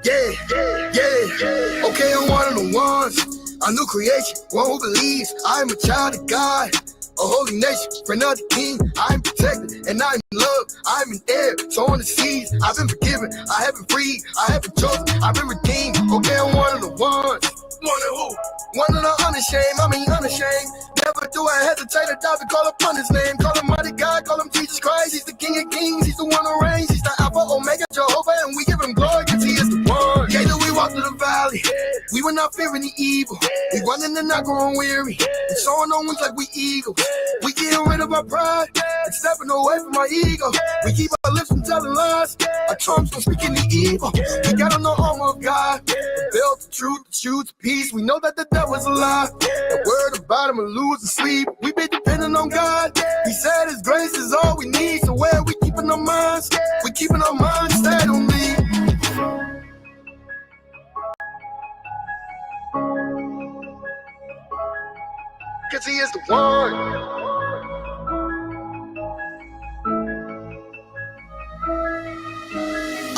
yeah. Okay, I'm one of the ones. A new creation, one who believes I am a child of God. A holy nation, friend of the king. I'm protected and I'm in love. I'm in air, so on the seas. I've been forgiven, I have been freed, I have been chosen, I've been redeemed. Okay, I'm one of the ones. One of who? One of the unashamed, I mean unashamed. Never do I hesitate to die to call upon his name. Call him mighty God, call him Jesus Christ. He's the King of kings, he's the one who reigns. He's the Alpha, Omega, Jehovah, and we give him glory because he is the one. Yeah, we walk through the valley. We were not fearing the evil. We running and not growing weary. And soaring on wings like we eagles. We getting rid of our pride and stepping away from our ego. We keep our lips from telling lies. Our tongues from speaking the evil. We got on the armor of God. The belt, the truth, the shoes, peace. We know that the devil's a lie. The word about him will lose and sleep. We been depending on God. He said his grace is all we need. So where we keeping our minds? We keeping our minds stayed on me. Cause he is the one.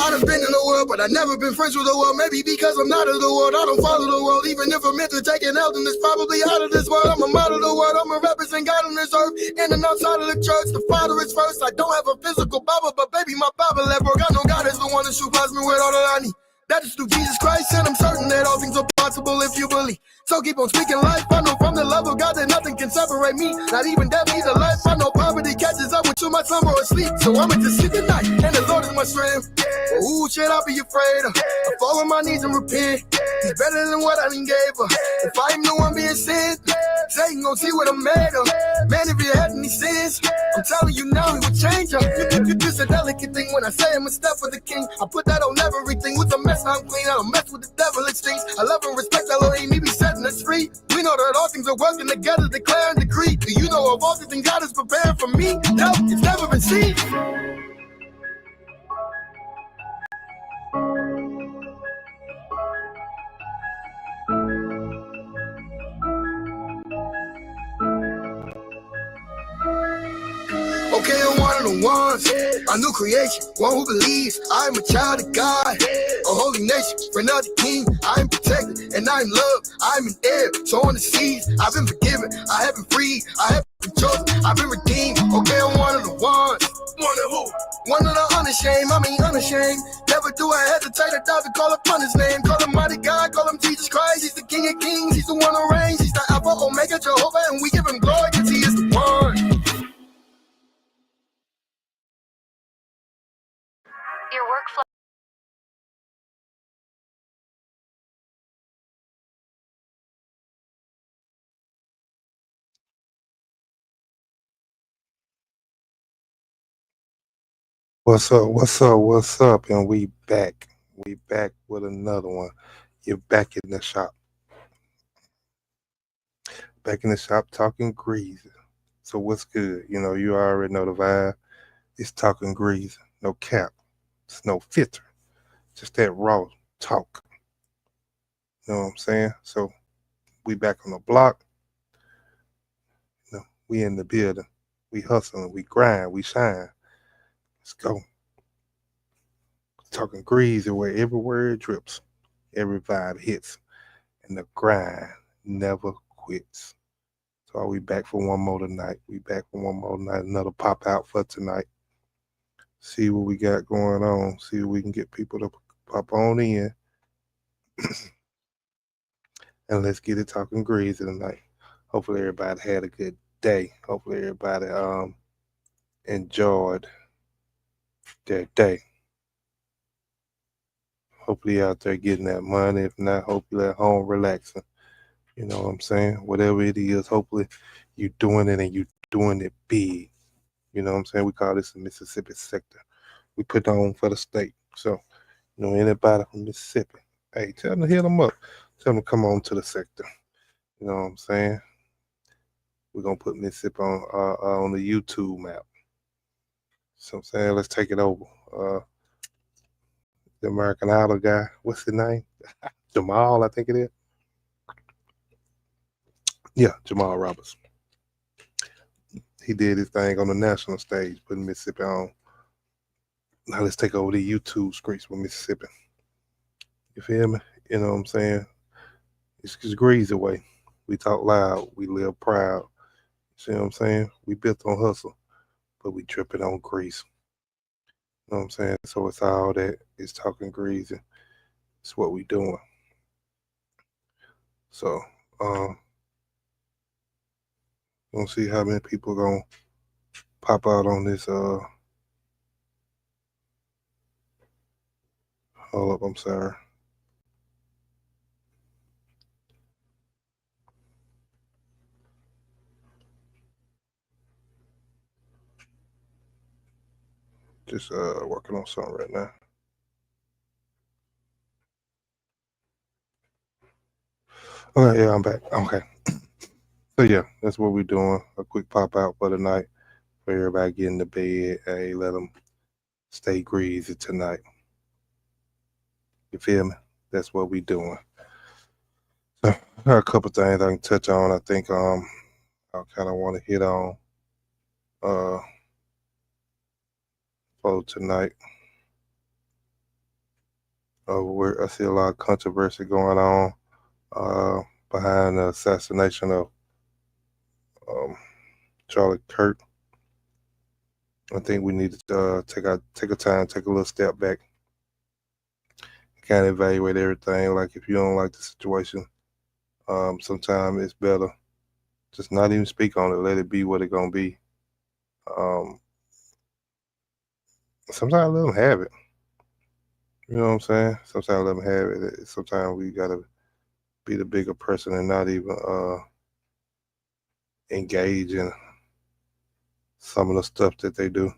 I done been in the world, but I never been friends with the world. Maybe because I'm not of the world, I don't follow the world. Even if I'm meant to take an L, then it's probably out of this world. I'm a model of the world, I'm a represent God on this earth. In and outside of the church, the Father is first. I don't have a physical Bible, but baby, my Bible at work. I know God is the one that supplies me with all that I need. That is through Jesus Christ, and I'm certain that all things are possible if you believe. So keep on speaking life. I know from the love of God that nothing can separate me. Not even death, either life. I know poverty catches up with too much slumber or sleep. So I'ma just sleep at night, and the Lord is my strength. Well, who should I be afraid of? I fall on my knees and repent. He's better than what I done gave her. If I am the one being sent, Satan gon' see what I'm made of. Man, if you had any sins, I'm telling you now, he would change up. It's a delicate thing when I say I'm a step for the king. I put that on everything. With a mess, I'm clean. I don't mess with the devil, it stinks. I love and respect Elohim, he be setting us free. We know that all things are working together, declare and decree. Do you know of all things God is preparing for me? No, it's never been seen. Okay, I'm one of the ones, a new creation, one who believes I'm a child of God, a holy nation, friend of the king. I'm protected and I'm loved, I'm in air, so on the seas. I've been forgiven, I have been freed, I have been chosen, I've been redeemed. Okay, I'm one of the ones. One of who? One of the unashamed, I mean unashamed. Never do I hesitate to die to call upon his name. Call him mighty God, call him Jesus Christ. He's the King of kings, he's the one who reigns. He's the Alpha, Omega, Jehovah, and we give him glory because he is the one. Your workflow. What's up? What's up? What's up? And we back. We back with another one. You're back in the shop. Back in the shop talking greasy. So what's good? You know, you already know the vibe. It's talking greasy. No cap. It's no filter. Just that raw talk. You know what I'm saying? So we back on the block. You know, we in the building. We hustling. We grind. We shine. Let's go. Talking greasy where every word drips. Every vibe hits. And the grind never quits. So are we back for one more tonight? We back for one more night. Another pop out for tonight. See what we got going on. See if we can get people to pop on in. And let's get it talking greasy tonight. Hopefully everybody had a good day. Hopefully everybody enjoyed their day. Hopefully you're out there getting that money. If not, hopefully at home relaxing. You know what I'm saying? Whatever it is, hopefully you're doing it and you're doing it big. You know what I'm saying? We call this the Mississippi sector. We put on for the state. So, you know, anybody from Mississippi, hey, tell them to hit them up. Tell them to come on to the sector. You know what I'm saying? We're going to put Mississippi on the YouTube map. So I'm saying, let's take it over. The American Idol guy, what's his name? Jamal, I think it is. Yeah, Jamal Roberts. He did his thing on the national stage, putting Mississippi on. Now let's take over the YouTube streets with Mississippi. You feel me? You know what I'm saying? It's Greazy way. We talk loud. We live proud. See what I'm saying? We built on hustle, but we tripping on grease. You know what I'm saying? So it's all that. It's Talkin Greazy. It's what we doing. So, gonna see how many people gonna pop out on this. Hold up, I'm sorry. Just working on something right now. Okay, yeah, I'm back. Okay. So yeah, that's what we're doing. A quick pop out for the night for everybody getting to bed. Hey, let them stay greasy tonight. You feel me? That's what we doing. So a couple things I can touch on. I think I kind of want to hit on for tonight. Where I see a lot of controversy going on behind the assassination of um, Charlie Kirk. I think we need to take a time, take a little step back, kind of evaluate everything. Like if you don't like the situation, sometimes it's better just not even speak on it. Let it be what it's gonna be. Sometimes let them have it. You know what I'm saying? Sometimes let them have it. Sometimes we gotta be the bigger person and not even engage in some of the stuff that they do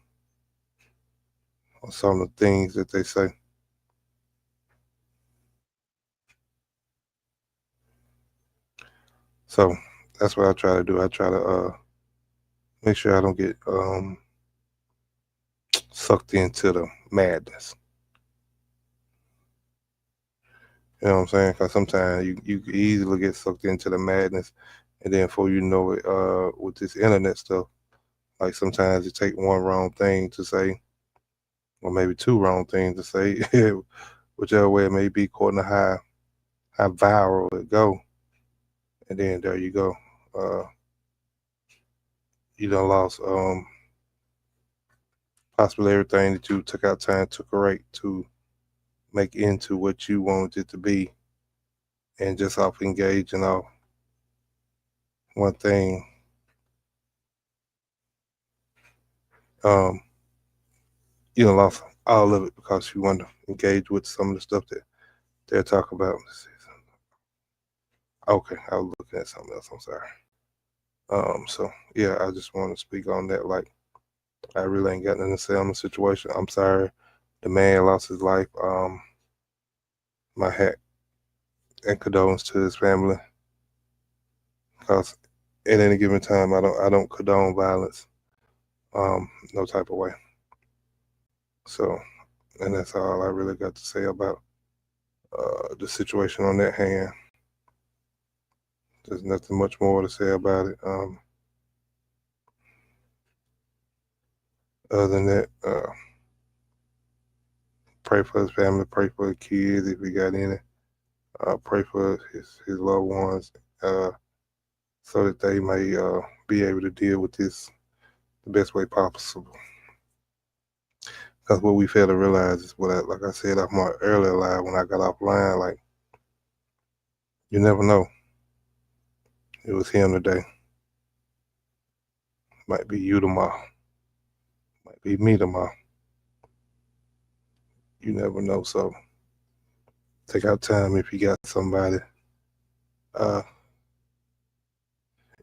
or some of the things that they say. So that's what I try to do. I try to make sure I don't get sucked into the madness. You know what I'm saying? Because sometimes you can easily get sucked into the madness, and then before you know it, with this internet stuff, like sometimes it take one wrong thing to say, or maybe two wrong things to say, whichever way it may be, according to how viral it go, and then there you go. You done lost possibly everything that you took out time to correct to make into what you wanted it to be, and just off engaging off one thing. Um, you done lost all of it because you want to engage with some of the stuff that they're talking about. Okay, I was looking at something else. I'm sorry. So yeah, I just want to speak on that. Like, I really ain't got nothing to say on the situation. I'm sorry, the man lost his life. My hat and condolence to his family, because at any given time, I don't condone violence, no type of way. So, and that's all I really got to say about the situation on that hand. There's nothing much more to say about it. Other than that, pray for his family, pray for his kids if he got any. Pray for his loved ones, so that they may be able to deal with this the best way possible. Because what we fail to realize is like I said off my earlier live when I got offline, like, you never know. It was him today. Might be you tomorrow. Might be me tomorrow. You never know. So take out time if you got somebody.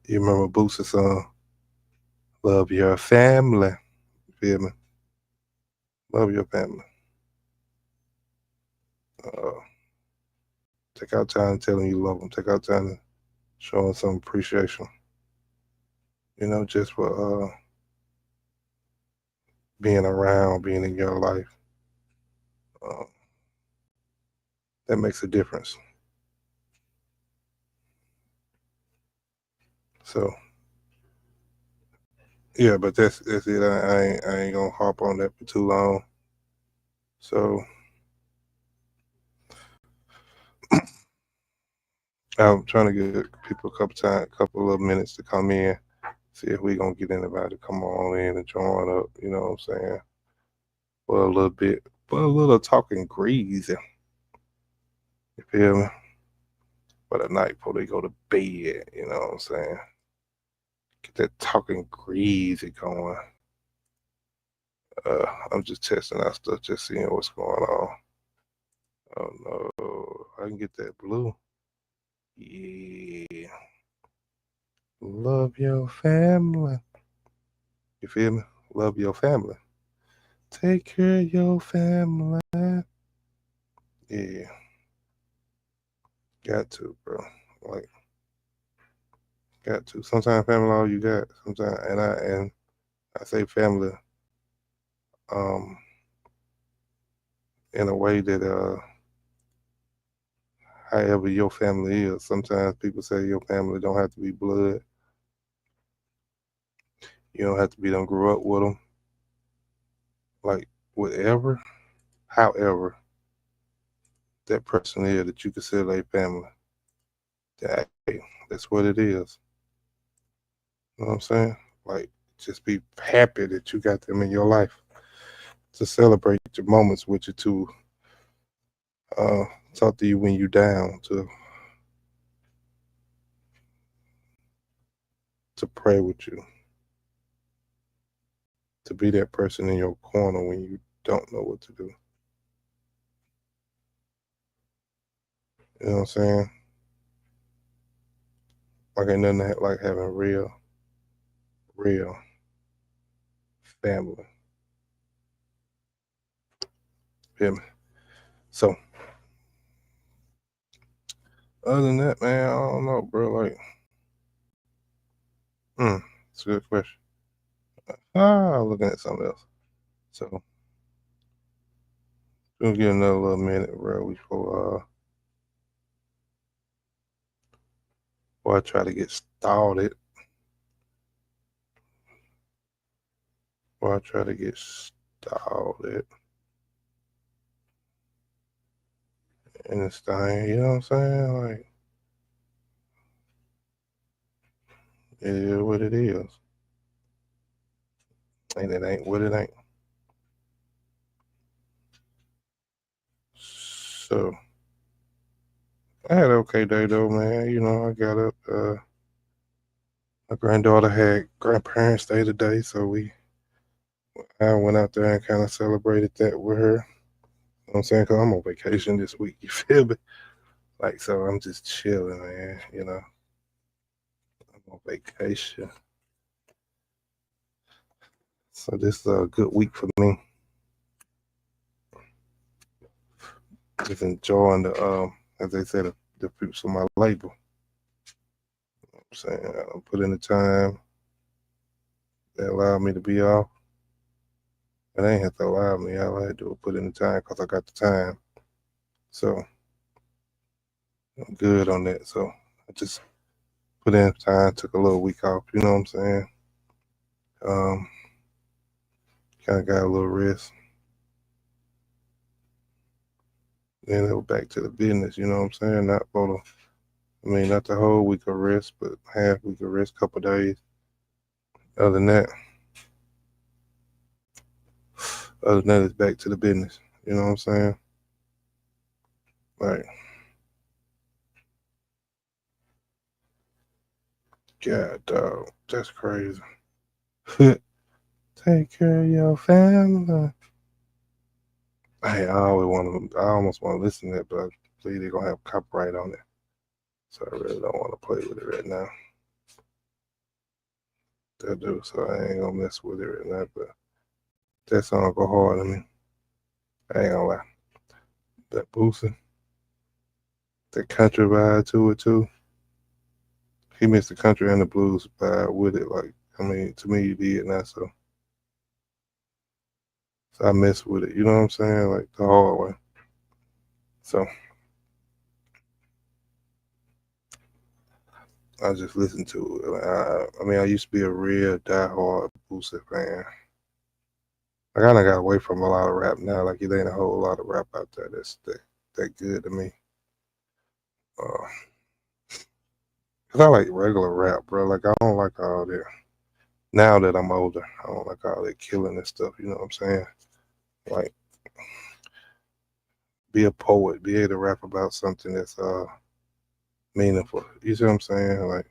You remember Boost's song, "Love Your Family." You feel me? Love your family. Uh, Take out time telling you love them. Take out time to show them some appreciation. You know, just for being around, being in your life. Uh, that makes a difference. So yeah, but that's it. I ain't gonna harp on that for too long. So I'm trying to get people a couple of minutes to come in, see if we gonna get anybody to come on in and join up. You know what I'm saying? For a little bit, for a little talking greasy. You feel me? For the night before they go to bed. You know what I'm saying? Get that talking greasy going. I'm just testing out stuff, just seeing what's going on. Oh no, I can get that blue. Yeah. Love your family. You feel me? Love your family. Take care of your family. Yeah. Got to, bro. Like, got to. Sometimes family all you got. Sometimes, and I say family, um, in a way that however your family is. Sometimes people say your family don't have to be blood. You don't have to be them grew up with them. Like whatever, however that person is that you consider their family. That, hey, that's what it is. You know what I'm saying? Like, just be happy that you got them in your life to celebrate your moments with you, to uh, talk to you when you down, to pray with you, to be that person in your corner when you don't know what to do. You know what I'm saying? Like ain't nothing like having real family. Feel me? So other than that, man, I don't know, bro. Like, it's a good question. Looking at something else. So we'll get another little minute, bro. Before I try to get started. Before I try to get started in this thing, you know what I'm saying? Like, it is what it is. And it ain't what it ain't. So I had an okay day though, man. You know, I got up. My granddaughter had grandparents' day today, so I went out there and kind of celebrated that with her. You know what I'm saying? Cause I'm on vacation this week. You feel me? Like, so I'm just chilling, man. You know, I'm on vacation. So this is a good week for me. Just enjoying as they say, the fruits of my labor. You know what I'm saying? I put in the time that allowed me to be off. But I ain't have to allow me. All I had to do was put in the time because I got the time. So I'm good on that. So I just put in time, took a little week off. You know what I'm saying? Kind of got a little rest. Then it was back to the business. You know what I'm saying? Not the whole week of rest, but half week of rest, couple days. Other than that, it's back to the business. You know what I'm saying? Like, God, dog, that's crazy. Take care of your family. Hey, I almost want to listen to it, but I believe they're gonna have copyright on it, so I really don't want to play with it right now. They do, so I ain't gonna mess with it right now. But that song go hard on me. I ain't gonna lie. That boosting, that country vibe to it too. He mixed the country and the blues vibe with it. Like, to me, he did now. So I mess with it. You know what I'm saying? Like the hard way. So I just listen to it. I used to be a real diehard Boosie fan. I kind of got away from a lot of rap now. Like, it ain't a whole lot of rap out there that good to me. Uh, Cause I like regular rap, bro. Like I don't like all that. Now that I'm older, I don't like all that killing and stuff. You know what I'm saying? Like, be a poet, be able to rap about something that's meaningful. You see what I'm saying? Like,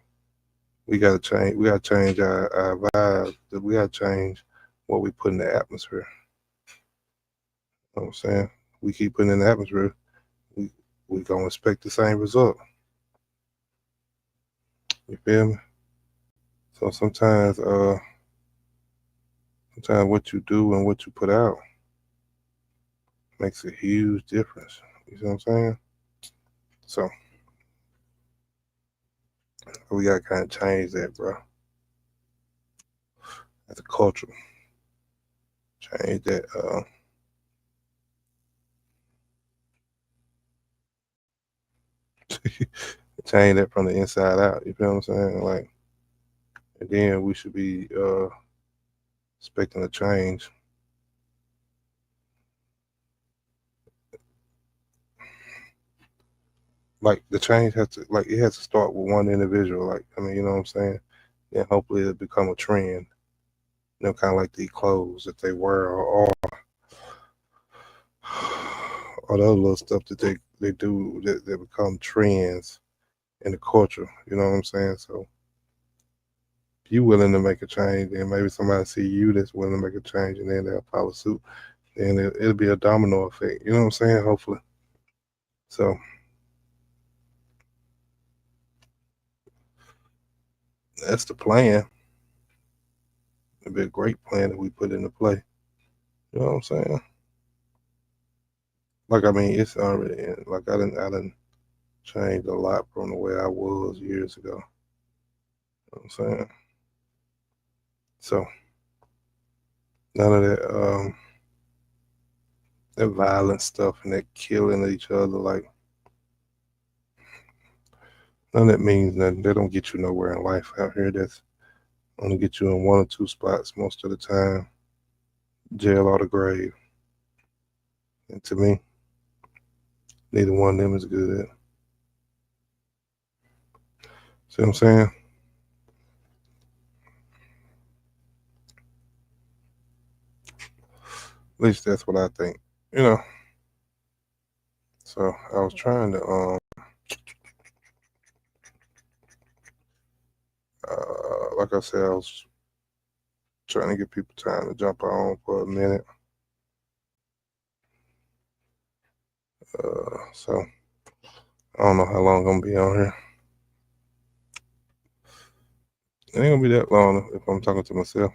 we gotta change. We gotta change our vibe. We gotta change what we put in the atmosphere. You know what I'm saying? We keep putting in the atmosphere. We we gonna expect the same result. You feel me? So sometimes what you do and what you put out makes a huge difference. You see what I'm saying? So we gotta kind of change that, bro. As a culture, change that. Change that from the inside out. You feel what I'm saying? Like, and then we should be expecting a change. Like the change has to, like, it has to start with one individual. Like, I mean, you know what I'm saying? Then hopefully it'll become a trend. You know, kind of like the clothes that they wear, or all the other little stuff that they do that become trends in the culture. You know what I'm saying? So if you willing to make a change, then maybe somebody see you that's willing to make a change, and then they'll follow suit. Then it'll be a domino effect. You know what I'm saying? Hopefully. So that's the plan. It'd be a great plan that we put into play. You know what I'm saying? Like, I mean, it's already like I didn't change a lot from the way I was years ago. You know what I'm saying? So none of that violent stuff and that killing of each other, like, none of that means nothing. They don't get you nowhere in life out here. That's only get you in one or two spots most of the time, jail or the grave. And to me, neither one of them is good. See what I'm saying? At least that's what I think. You know. So I was trying to like I said, I was trying to give people time to jump on for a minute. So I don't know how long I'm gonna be on here. It ain't gonna be that long if I'm talking to myself.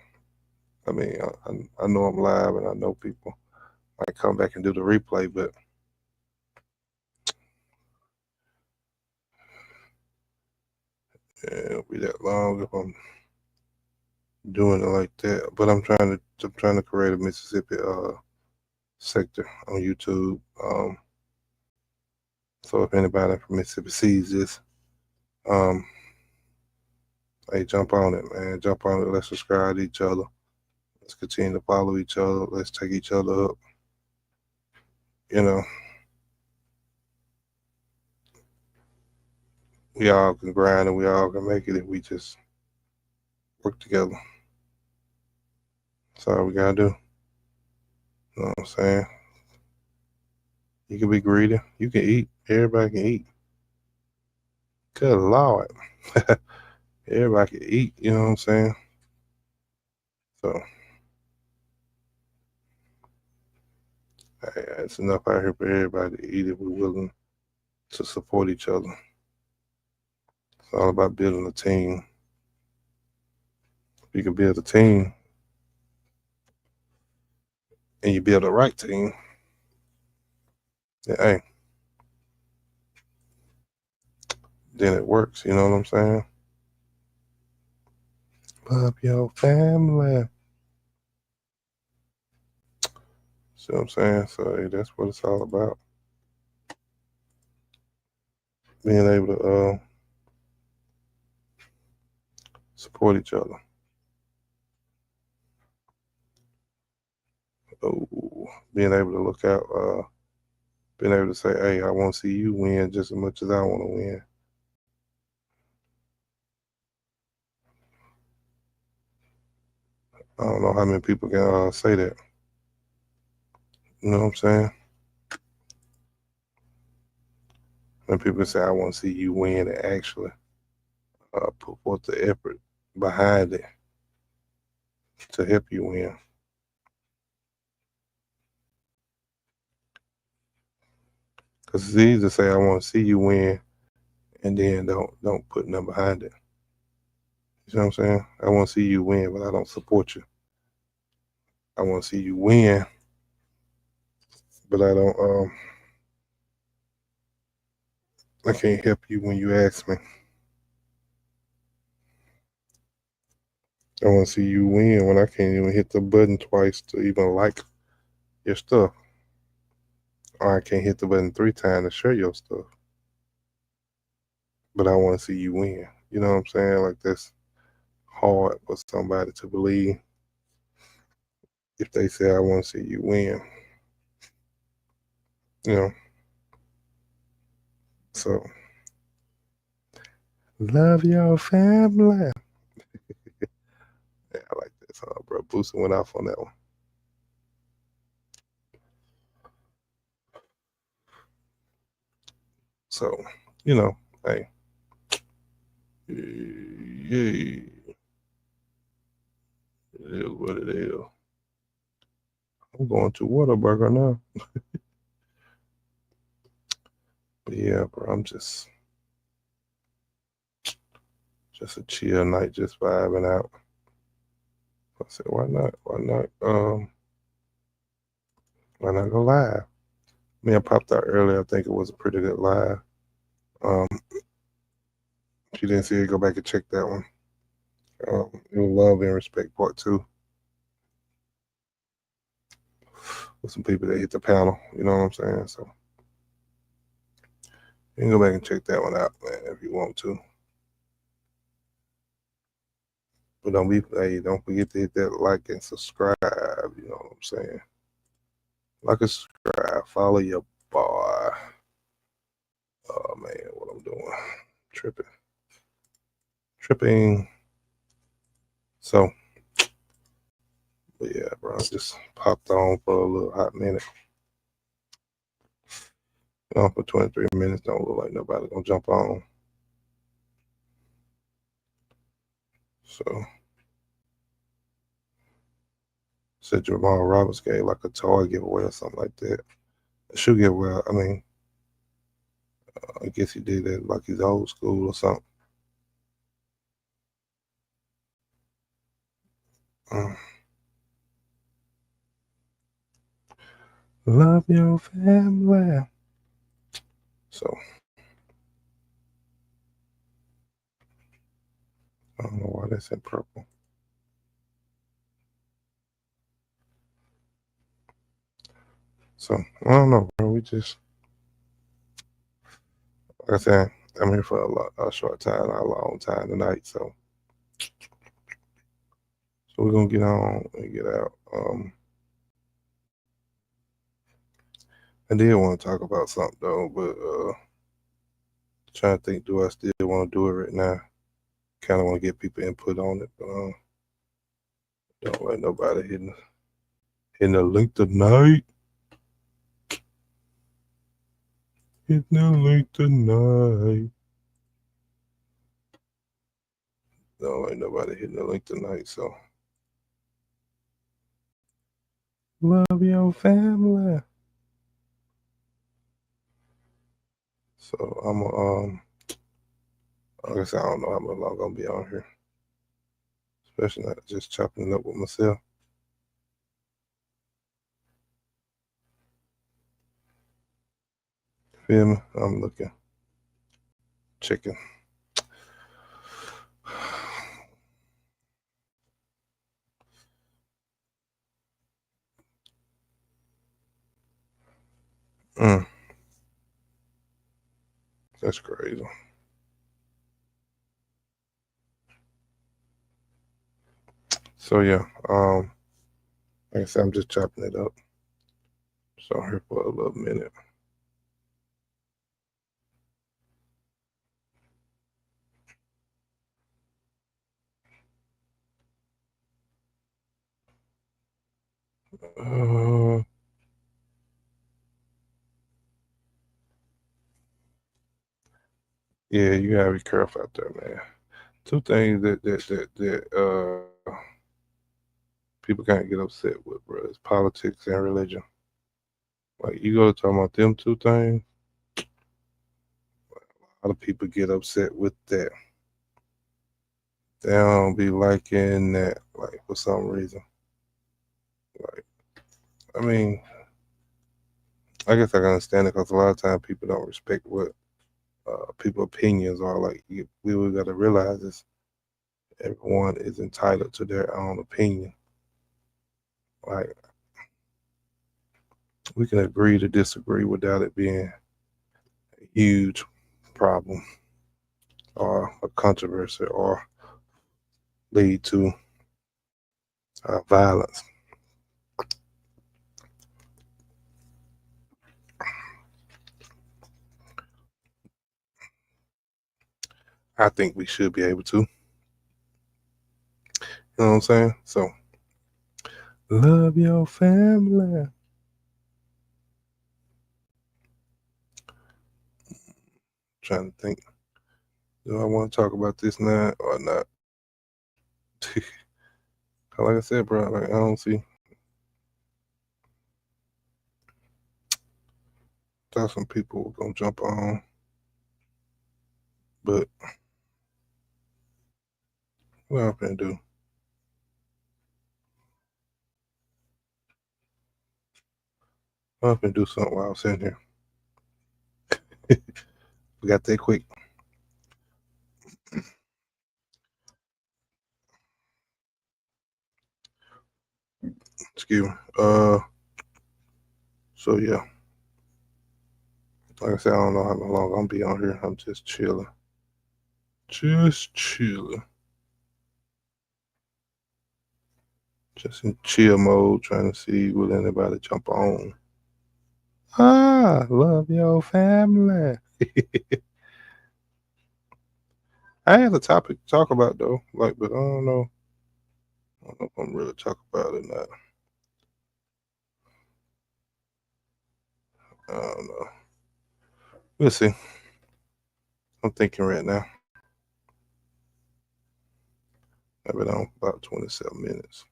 I mean, I know I'm live and I know people might come back and do the replay, but yeah, it'll be that long if I'm doing it like that. But I'm trying to create a Mississippi sector on YouTube. So if anybody from Mississippi sees this, um, hey, jump on it, man. Jump on it. Let's subscribe to each other. Let's continue to follow each other. Let's take each other up. You know, we all can grind and we all can make it if we just work together. That's all we gotta do. You know what I'm saying? You can be greedy. You can eat. Everybody can eat. Good Lord. Everybody can eat. You know what I'm saying? So, hey, it's enough out here for everybody to eat if we're willing to support each other. It's all about building a team. If you can build a team and you build the right team, then, hey, then it works. You know what I'm saying? Love your family. See what I'm saying? So, hey, that's what it's all about. Being able to support each other. Oh, being able to look out, being able to say, hey, I want to see you win just as much as I want to win. I don't know how many people can say that. You know what I'm saying? When people say, I want to see you win and actually put forth the effort behind it to help you win. Because it's easy to say, I want to see you win, and then don't put nothing behind it. You know what I'm saying? I want to see you win, but I don't support you. I want to see you win, but I can't help you when you ask me. I want to see you win when I can't even hit the button twice to even like your stuff. Or I can't hit the button 3 times to share your stuff. But I want to see you win. You know what I'm saying? Like that's hard for somebody to believe if they say I want to see you win. You know. So love your family. Yeah, I like that song, bro. Boosie went off on that one. So, you know, hey. Yeah. It is what it is. I'm going to Whataburger now. But yeah, bro, I'm just a chill night, just vibing out. I said, why not? Why not go live? I mean, I popped out earlier. I think it was a pretty good live. If you didn't see it, go back and check that one. It was Love and Respect Part 2. With some people that hit the panel, you know what I'm saying? So you can go back and check that one out, man, if you want to. But don't forget to hit that like and subscribe, you know what I'm saying? Like and subscribe, follow your boy. Oh man, what I'm doing. Tripping. So, but yeah, bro, I just popped on for a little hot minute. For 23 minutes, don't look like nobody gonna jump on. So, said Jamal Roberts gave like a toy giveaway or something like that. A shoe giveaway. I mean, I guess he did that like he's old school or something. Mm. Love your family. So, I don't know why that's in purple. So, I don't know, bro. We just, like I said, I'm here for a short time, not a long time tonight. So we're gonna get on and get out. I did want to talk about something though, but trying to think, do I still want to do it right now? Kind of want to get people input on it, but don't let nobody hitting the link tonight. Hitting the link tonight. Don't let nobody hitting the link tonight. So love your family. So I'm like I said, I don't know how much long I'm gonna be on here, especially not just chopping it up with myself. Feel me? I'm looking, checking. That's crazy. So yeah, like I said, I'm just chopping it up. So I'm here for a little minute. Yeah, you gotta be careful out there, man. Two things that people can't get upset with, bro, is politics and religion. Like you go to talk about them two things, a lot of people get upset with that. They don't be liking that, like for some reason. Like, I mean, I guess I can understand it because a lot of times people don't respect what people's opinions are. Like, we got to realize is everyone is entitled to their own opinion. Like, we can agree to disagree without it being a huge problem or a controversy or lead to violence. I think we should be able to. You know what I'm saying? So, love your family. Trying to think, do I want to talk about this now or not? Like I said, bro, like I don't see. Thought some people were gonna jump on, but what I'm gonna do? I'm gonna do something while I'm sitting here. We got that quick. Excuse me. So yeah, like I said, I don't know how long I'm gonna be on here. I'm just chilling, just chilling, just in chill mode, trying to see will anybody jump on. Love your family. I had a topic to talk about though, like, but I don't know. I don't know if I'm really talk about it or not. I don't know. We'll see. I'm thinking right now. I've been on about 27 minutes.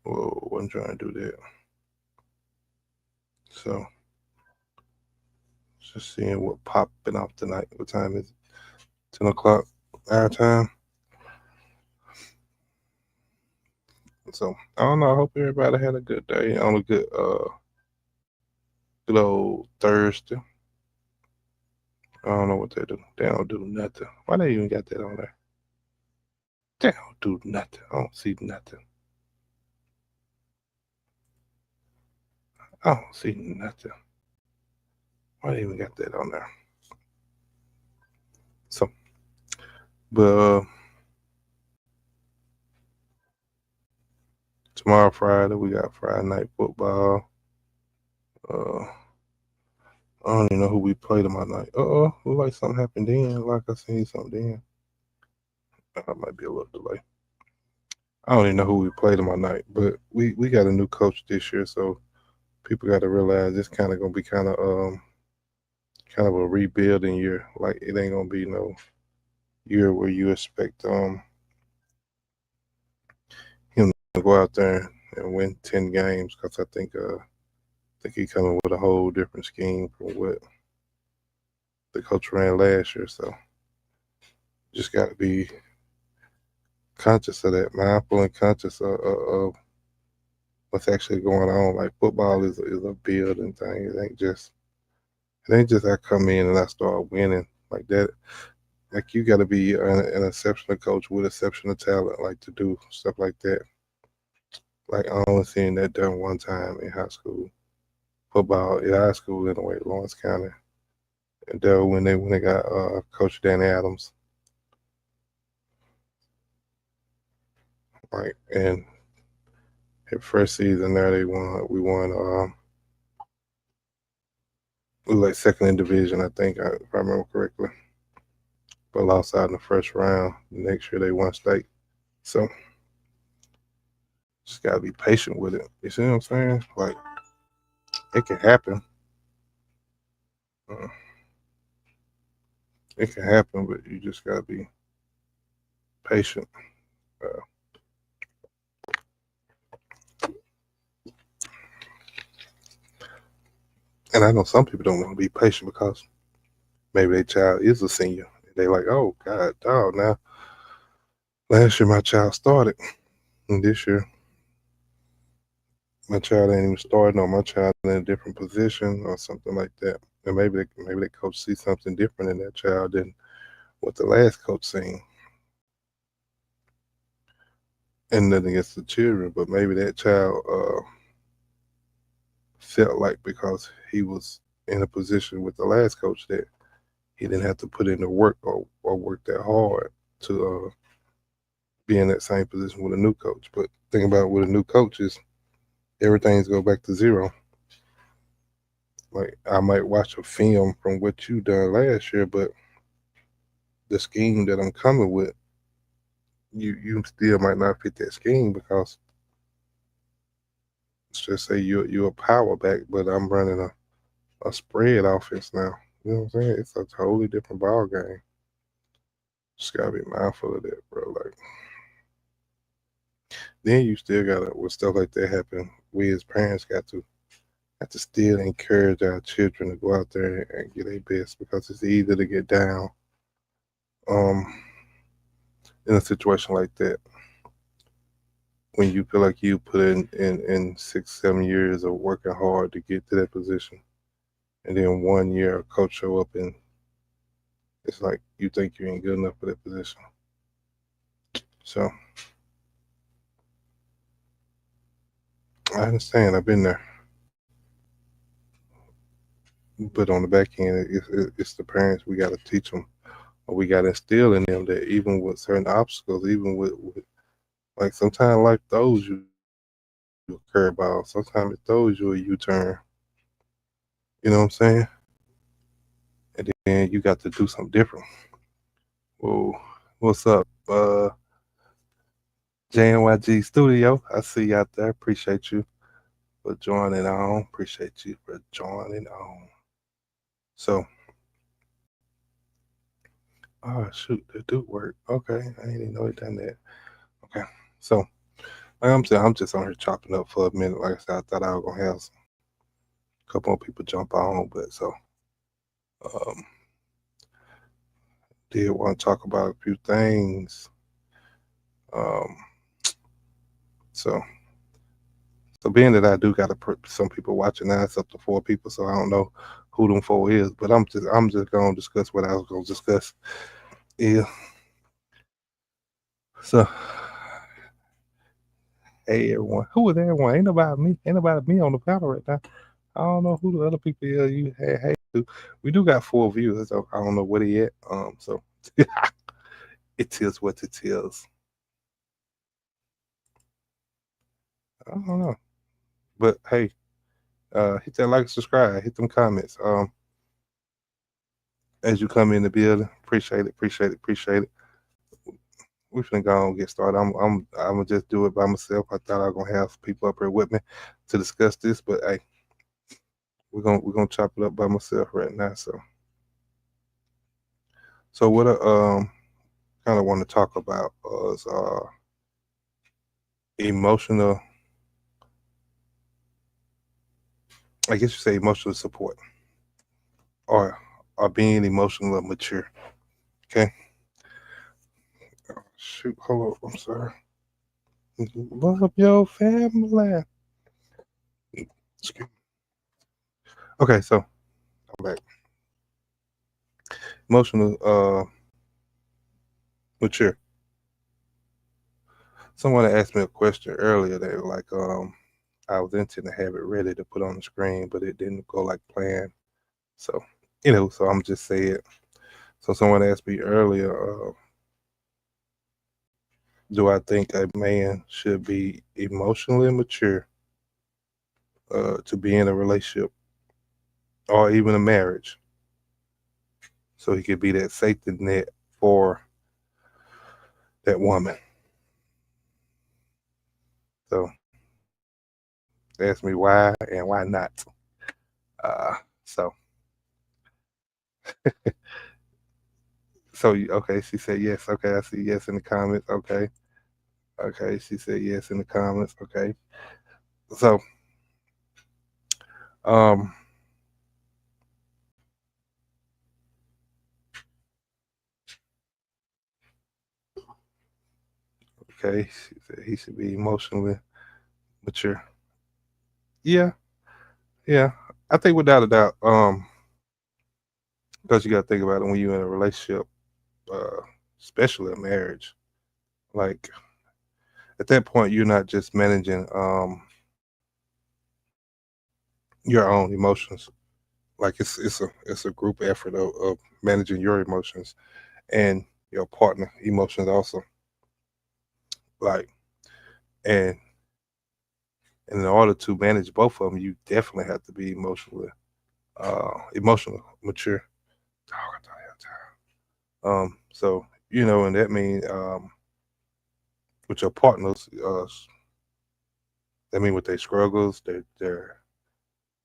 Whoa, wasn't trying to do that. So, just seeing what popping off tonight. What time is it? 10 o'clock our time. So, I don't know. I hope everybody had a good day on a good old Thursday. I don't know what they do. They don't do nothing. Why they even got that on there? They don't do nothing. I don't see nothing. I don't see nothing. Why they even got that on there? So, but tomorrow Friday we got Friday night football. Uh, I don't even know who we play tomorrow night. Look like something happened then. Like I seen something then. Might be a little delay. I don't even know who we play tomorrow night, but we got a new coach this year, so people got to realize it's kind of gonna be kind of a rebuilding year. Like it ain't gonna be no year where you expect him to go out there and win 10 games because I think he coming with a whole different scheme from what the coach ran last year. So just got to be conscious of that, mindful and conscious of what's actually going on. Like football is a building thing. It ain't just I come in and I start winning like that. Like you got to be an exceptional coach with exceptional talent, like to do stuff like that. Like I only seen that done one time in high school football. In high school, anyway, Lawrence County. And when they got Coach Danny Adams, like and his first season there, we won. We were like second in division, I think, if I remember correctly. But lost out in the first round. The next year they won state. So Just gotta be patient with it. You see what I'm saying? Like, it can happen. Uh, It can happen, but you just gotta be patient. Uh, and I know some people don't want to be patient because maybe their child is a senior. They like, oh God, dog. Now, last year my child started, and this year my child ain't even starting, or my child in a different position, or something like that. And maybe the coach sees something different in that child than what the last coach seen. And nothing against the children, but maybe that child felt like because he was in a position with the last coach that he didn't have to put in the work or work that hard to be in that same position with a new coach. But think about with a new coach is everything's go back to zero. Like, I might watch a film from what you done last year, but the scheme that I'm coming with, you still might not fit that scheme because let's just say you're a power back, but I'm running a spread offense now. You know what I'm saying? It's a totally different ball game. Just gotta be mindful of that, bro. Like, then you still gotta, with stuff like that happen, we as parents got to still encourage our children to go out there and get their best, because it's easy to get down in a situation like that when you feel like you put in 6-7 years of working hard to get to that position, and then 1 year a coach show up and it's like you think you ain't good enough for that position. So I understand, I've been there, but on the back end, it's the parents. We got to teach them, or we got to instill in them that even with certain obstacles, even with like sometimes life throws you a curveball, sometimes it throws you a U-turn. You know what I'm saying? And then you got to do something different. Whoa, what's up, JNYG Studio? I see you out there. Appreciate you for joining on. Appreciate you for joining on. So, oh shoot, that do work. Okay, I didn't even know it done that. Okay, so like I'm saying, I'm just on here chopping up for a minute. Like I said, I thought I was gonna have a couple more people jump on, but so um, did want to talk about a few things. Um, so being that I do got some people watching now, it's up to 4 people, so I don't know who them 4 is, but I'm just gonna discuss what I was gonna discuss. Yeah. So, hey everyone, who is everyone? Ain't nobody me on the panel right now. I don't know who the other people is. You hey we do got 4 viewers. So I don't know where they at. So it is what it is. I don't know, but hey, hit that like, subscribe, hit them comments. As you come in the building, appreciate it. We finna go and get started. I'm gonna just do it by myself. I thought I was gonna have people up here with me to discuss this, but hey, we're gonna chop it up by myself right now. So what I kind of want to talk about is emotional, I guess you say emotional support, or being emotionally mature. Okay. Oh, shoot, hold up. I'm sorry. Love your family. Excuse me. Okay, so I'm back. Emotional mature. Someone asked me a question earlier. They were like, I was intending to have it ready to put on the screen, but it didn't go like planned. So, so I'm just saying. So someone asked me earlier, do I think a man should be emotionally mature to be in a relationship or even a marriage, so he could be that safety net for that woman? So Ask me why and why not. So okay, she said yes. Okay, I see yes in the comments. Okay, okay, she said yes in the comments. Okay, so um, okay, she said he should be emotionally mature. Yeah, yeah, I think without a doubt. Because you got to think about it when you're in a relationship, uh, especially a marriage. Like at that point, you're not just managing your own emotions. Like it's a group effort of managing your emotions and your partner emotions also. Like and and in order to manage both of them, you definitely have to be emotional mature. So and that means with your partners, that mean with their struggles, their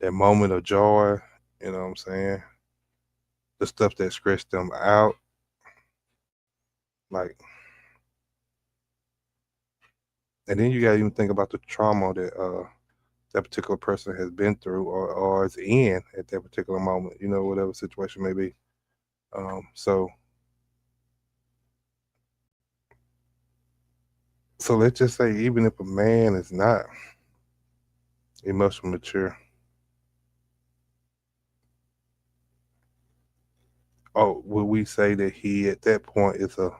moment of joy, you know what I'm saying? The stuff that stressed them out, like, and then you gotta even think about the trauma that that particular person has been through or is in at that particular moment, whatever situation may be. So let's just say even if a man is not emotionally mature, would we say that he at that point is a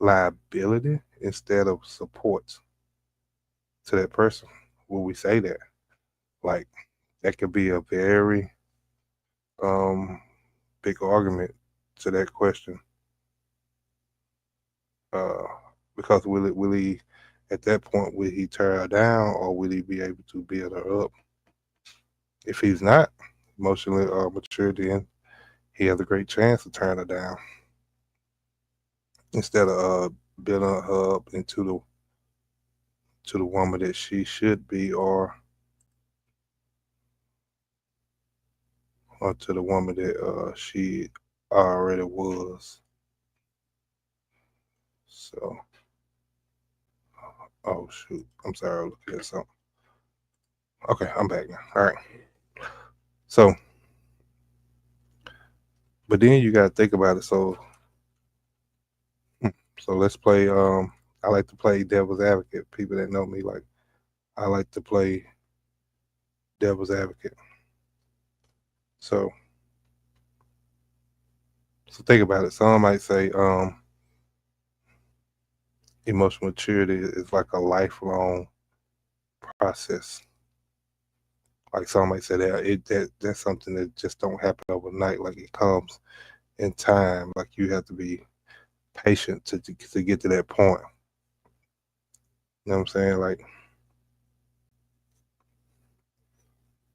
liability instead of support to that person? Would we say that? Like that could be a very um big argument to that question. Uh, because will he at that point will he tear her down or will he be able to build her up? If he's not emotionally mature, then he has a great chance to turn her down instead of building her up into the woman that she should be, or to the woman that she already was. So, oh shoot, I'm sorry, I'm looking at something. Okay, I'm back now. All right. So, but then you gotta think about it. So let's play. I like to play devil's advocate. People that know me, like I like to play devil's advocate. So, think about it. Some might say, emotional maturity is like a lifelong process. Like some might say that's something that just don't happen overnight. Like it comes in time. Like you have to be patient to get to that point. You know what I'm saying? Like,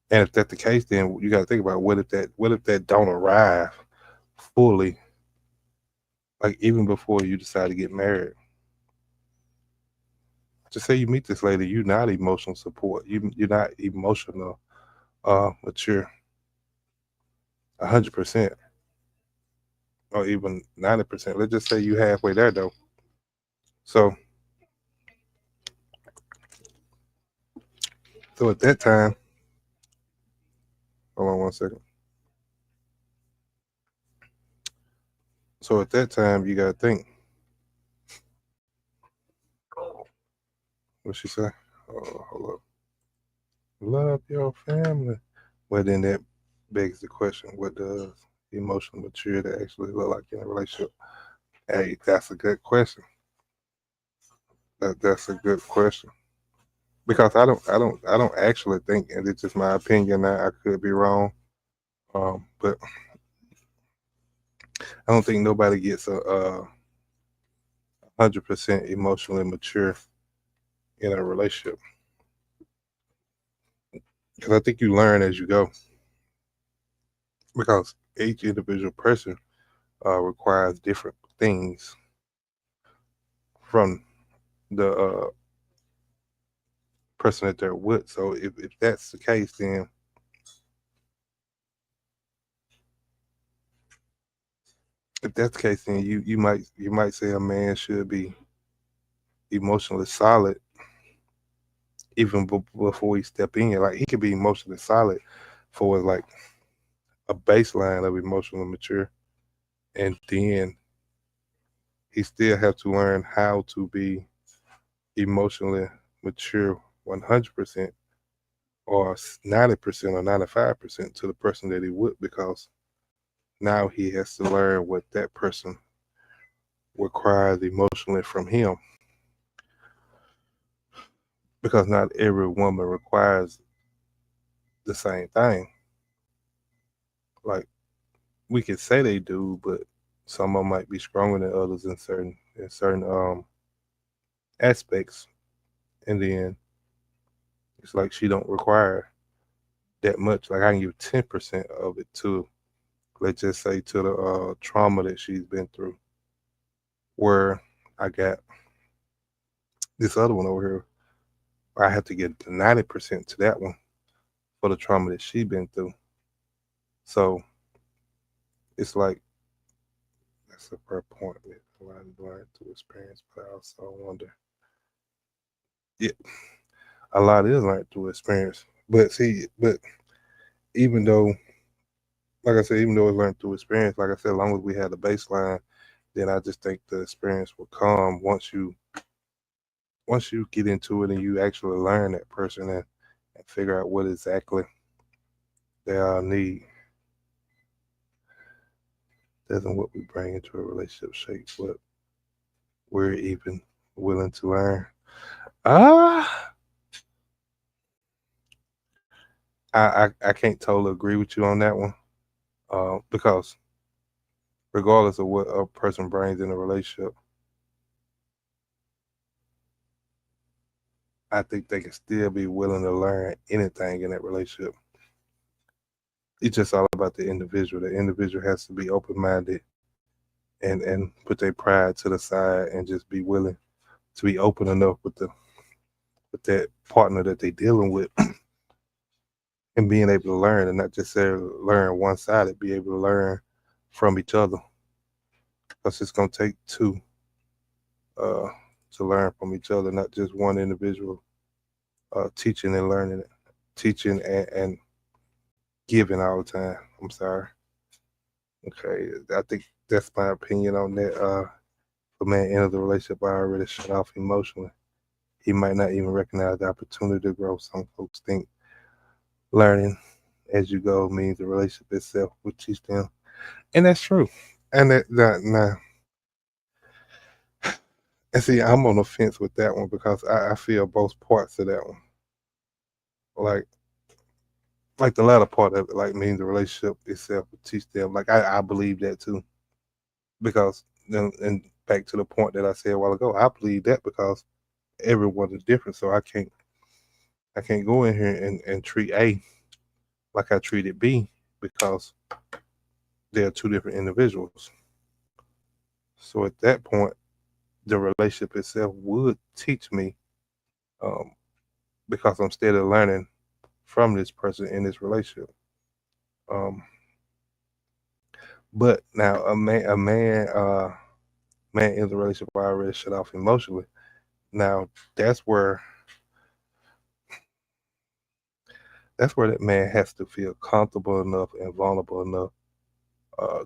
and if that's the case, then you got to think about what if that don't arrive fully, like even before you decide to get married. Just say you meet this lady, you're not emotional support. You're not emotional mature 100% or even 90%. Let's just say you halfway there though. So at that time, hold on one second. So at that time, you gotta think. What she say? Oh, hold up. Love your family. Well, then that begs the question: what does emotional maturity actually look like in a relationship? Hey, that's a good question. That's a good question because I don't actually think, and it's just my opinion. Now I could be wrong, but I don't think nobody gets a 100% emotionally mature in a relationship because I think you learn as you go because each individual person requires different things from the person that they're with. So if that's the case, then you might say a man should be emotionally solid even before he step in. Like he could be emotionally solid for like a baseline of emotional mature, and then he still have to learn how to be emotionally mature 100% or 90% or 95% to the person that he would, because now he has to learn what that person requires emotionally from him, because not every woman requires the same thing. Like we could say they do, but some of them might be stronger than others in certain aspects, and then it's like she don't require that much. Like I can give 10% of it to, let's just say, to the trauma that she's been through. Where I got this other one over here, I have to get 90% to that one for the trauma that she been through. So it's like that's a fair point. That a lot is learned through experience, but I also wonder, yeah, a lot is learned through experience. But see, but even though, like I said, even though it's learned through experience, like I said, as long as we had the baseline, then I just think the experience will come once you get into it and you actually learn that person and figure out what exactly they all need. Doesn't what we bring into a relationship shape what we're even willing to learn. Ah, I can't totally agree with you on that one. Because regardless of what a person brings in a relationship, I think they can still be willing to learn anything in that relationship. It's just all about the individual. The individual has to be open minded and put their pride to the side and just be willing to be open enough with that partner that they're dealing with, and being able to learn and not just learn one sided, be able to learn from each other. Because it's gonna take two uh, to learn from each other, not just one individual teaching and learning it, teaching and giving all the time. I'm sorry. Okay, I think that's my opinion on that. If a man enters the relationship already shut off emotionally, he might not even recognize the opportunity to grow. Some folks think learning as you go means the relationship itself will teach them, and that's true. And now, and see, I'm on the fence with that one because I feel both parts of that one. Like like the latter part of it, like means the relationship itself will teach them. Like I believe that too, because then and back to the point that I said a while ago, I believe that because everyone is different, so I can't go in here and treat A like I treated B because they are two different individuals. So at that point, the relationship itself would teach me, um, because I'm still learning from this person in this relationship. Um, but now a man in the relationship already shut off emotionally. Now that's where that's where that man has to feel comfortable enough and vulnerable enough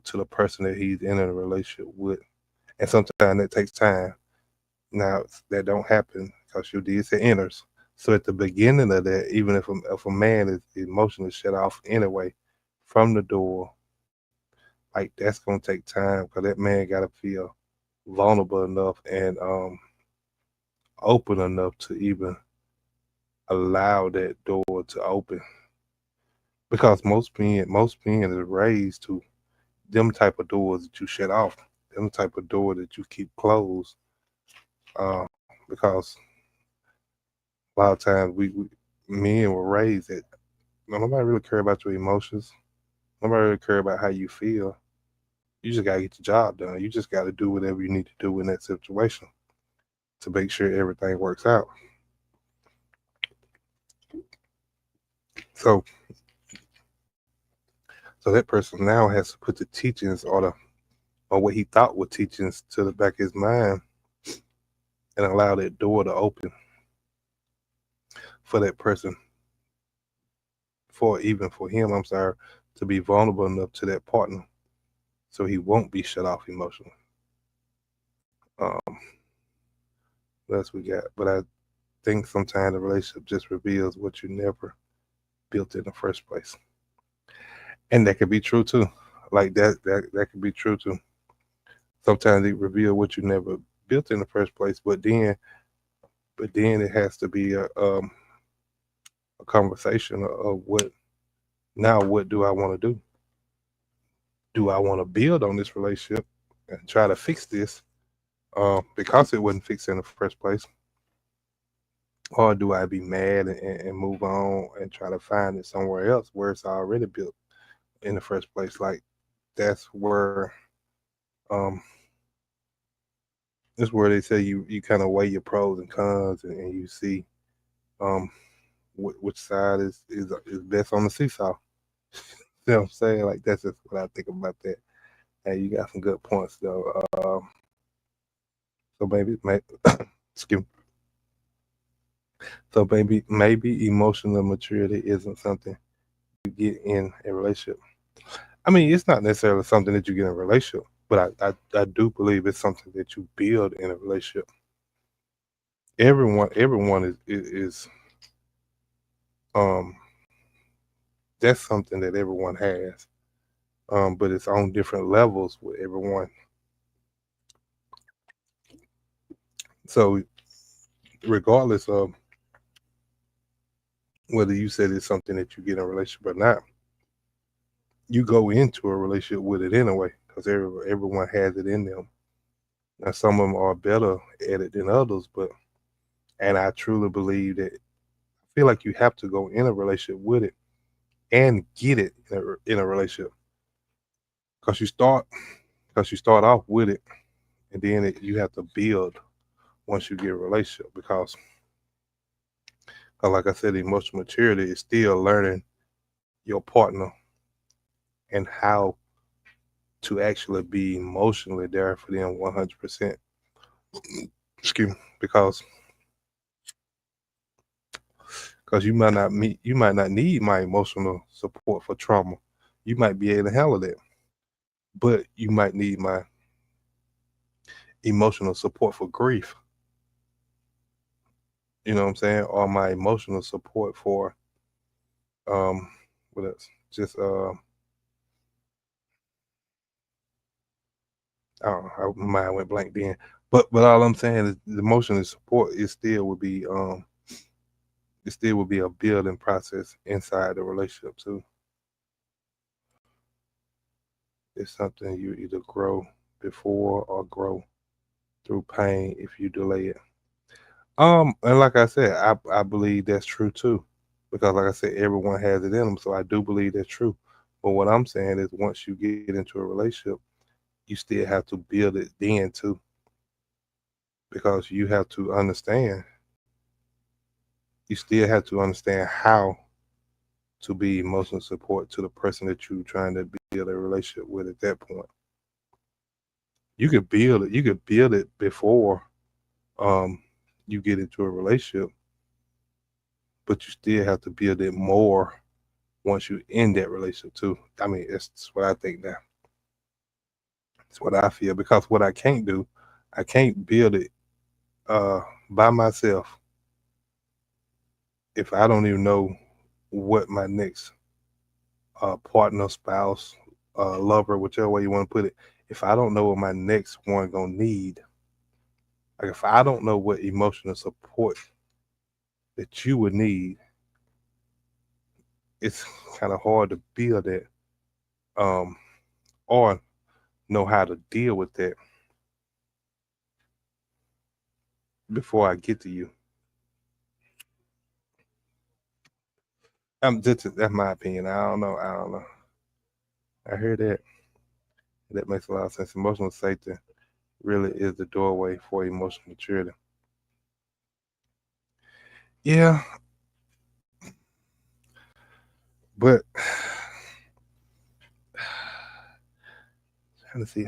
to the person that he's in a relationship with, and sometimes that takes time. Now that don't happen because you did say enters. So at the beginning of that, even if a man is emotionally shut off anyway from the door, like that's gonna take time because that man gotta feel vulnerable enough and open enough to even allow that door to open. Because most men is raised to them type of doors that you shut off, them type of door that you keep closed. Because a lot of times we men were raised that nobody really care about your emotions. Nobody really care about how you feel. You just gotta get the job done. You just gotta do whatever you need to do in that situation to make sure everything works out. So so that person now has to put the teachings or what he thought were teachings to the back of his mind and allow that door to open for that person, for even for him, I'm sorry, to be vulnerable enough to that partner so he won't be shut off emotionally. Um, what else we got? But I think sometimes the relationship just reveals what you never built in the first place. And that could be true too. Like that could be true too. Sometimes it reveal what you never built in the first place, but then it has to be a conversation of what do I want to do? Do I want to build on this relationship and try to fix this because it wasn't fixed in the first place? Or do I be mad and move on and try to find it somewhere else where it's already built in the first place? Like that's where um that's where they say you kind of weigh your pros and cons and you see um which side is best on the seesaw. You know what I'm saying? Like that's just what I think about that. Hey, you got some good points though. So maybe excuse me. So maybe emotional maturity isn't something you get in a relationship. I mean, it's not necessarily something that you get in a relationship, but I do believe it's something that you build in a relationship. Everyone is um that's something that everyone has. But it's on different levels with everyone. So regardless of whether you said it's something that you get in a relationship or not, you go into a relationship with it anyway, because everyone has it in them. Now some of them are better at it than others, but and I truly believe that I feel like you have to go in a relationship with it and get it in a relationship because you start off with it and then you have to build once you get a relationship because like I said, emotional maturity is still learning your partner and how to actually be emotionally there for them 100%. Excuse me, because you might not need my emotional support for trauma. You might be able to handle that, but you might need my emotional support for grief. You know what I'm saying? Or my emotional support for um what else? Just I don't know, my mind went blank then. But all I'm saying is the emotional support it still would be a building process inside the relationship too. It's something you either grow before or grow through pain if you delay it. And like I said, I believe that's true too, because like I said, everyone has it in them, so I do believe that's true. But what I'm saying is, once you get into a relationship, you still have to build it then too, because you still have to understand how to be emotional support to the person that you're trying to build a relationship with at that point. You could build it before um you get into a relationship, but you still have to build it more once you're in that relationship too. I mean, that's what I think now. It's what I feel because what I can't do, I can't build it by myself if I don't even know what my next partner, spouse, lover, whichever way you want to put it. If I don't know what my next one gonna need, like if I don't know what emotional support that you would need, it's kind of hard to build that um, or know how to deal with that before I get to you. That's my opinion. I don't know. I don't know. I hear that. That makes a lot of sense. Emotional safety really is the doorway for emotional maturity. Yeah, But trying to see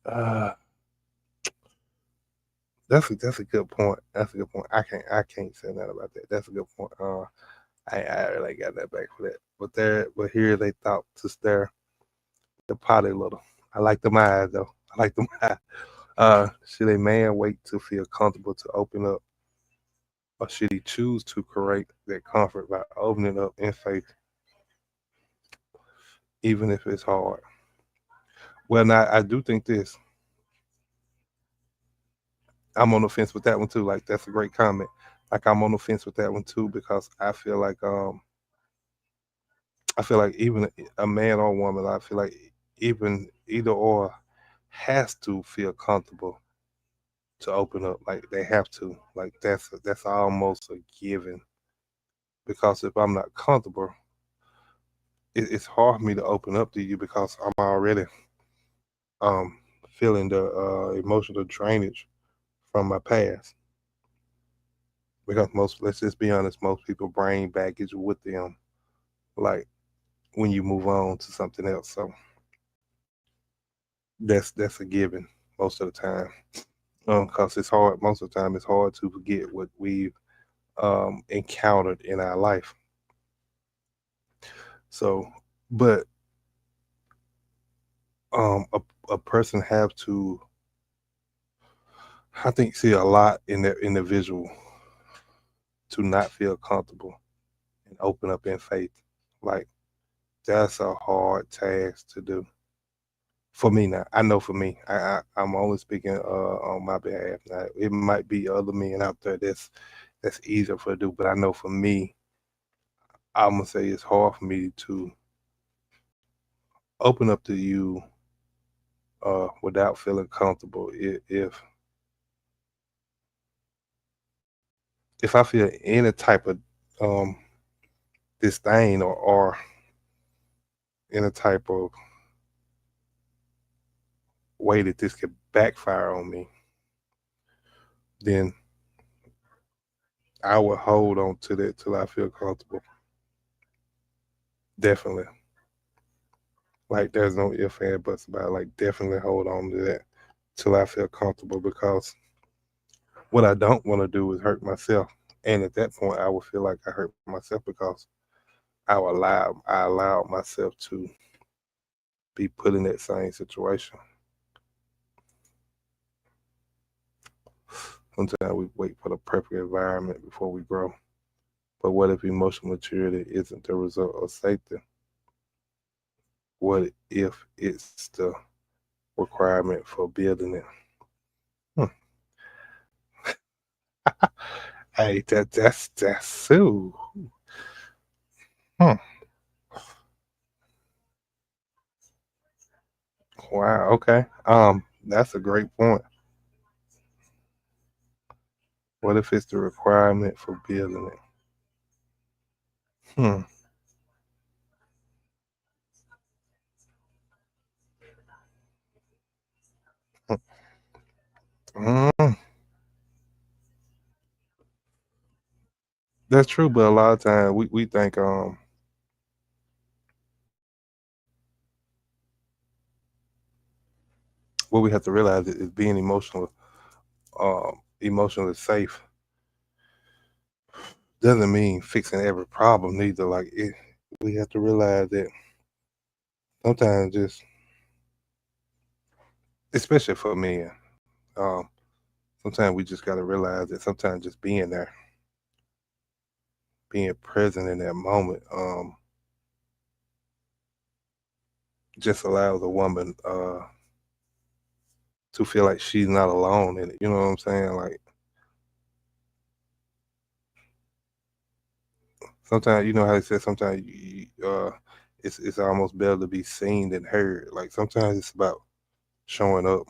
uh that's a good point. That's a good point. I can't say that about that. That's a good point. I really got that back for that. But here they thought to stare the potty little. I like them eyes though. I like them eyes. Should a man wait to feel comfortable to open up, or should he choose to create that comfort by opening up in faith, even if it's hard? Well, now I do think this. I'm on the fence with that one too. Like that's a great comment. Like I'm on the fence with that one too because I feel like even a man or woman, I feel like even either or has to feel comfortable to open up. Like they have to. Like that's almost a given. Because if I'm not comfortable, it's hard for me to open up to you because I'm already um feeling the emotional drainage from my past. Because let's just be honest, most people bring baggage with them. Like when you move on to something else. So that's a given most of the time. Because it's hard. Most of the time, it's hard to forget what we've encountered in our life. So, but a person have to, I think, see a lot in that individual to not feel comfortable and open up in faith. Like that's a hard task to do. For me now, I know for me, I'm only speaking on my behalf. Now, it might be other men out there that's easier for to do, but I know for me, I'm gonna say it's hard for me to open up to you without feeling comfortable. If I feel any type of um, disdain or any type of way that this could backfire on me, then I would hold on to that till I feel comfortable. Definitely. Like there's no if and buts about it. Like definitely hold on to that till I feel comfortable because what I don't want to do is hurt myself. And at that point I would feel like I hurt myself because I allowed myself to be put in that same situation. Sometimes we wait for the perfect environment before we grow. But what if emotional maturity isn't the result of safety? What if it's the requirement for building it? Hmm. Hey, that's so. Hmm. Wow. Okay. That's a great point. What if it's the requirement for building it? Hmm. Mm, that's true, but a lot of times we think what we have to realize is being emotionally safe doesn't mean fixing every problem neither. Like we have to realize that sometimes just, especially for men, um, sometimes we just got to realize that sometimes just being there, being present in that moment, just allows a woman to feel like she's not alone in it. You know what I'm saying? Like sometimes, you know how they say sometimes it's almost better to be seen than heard. Like sometimes it's about showing up.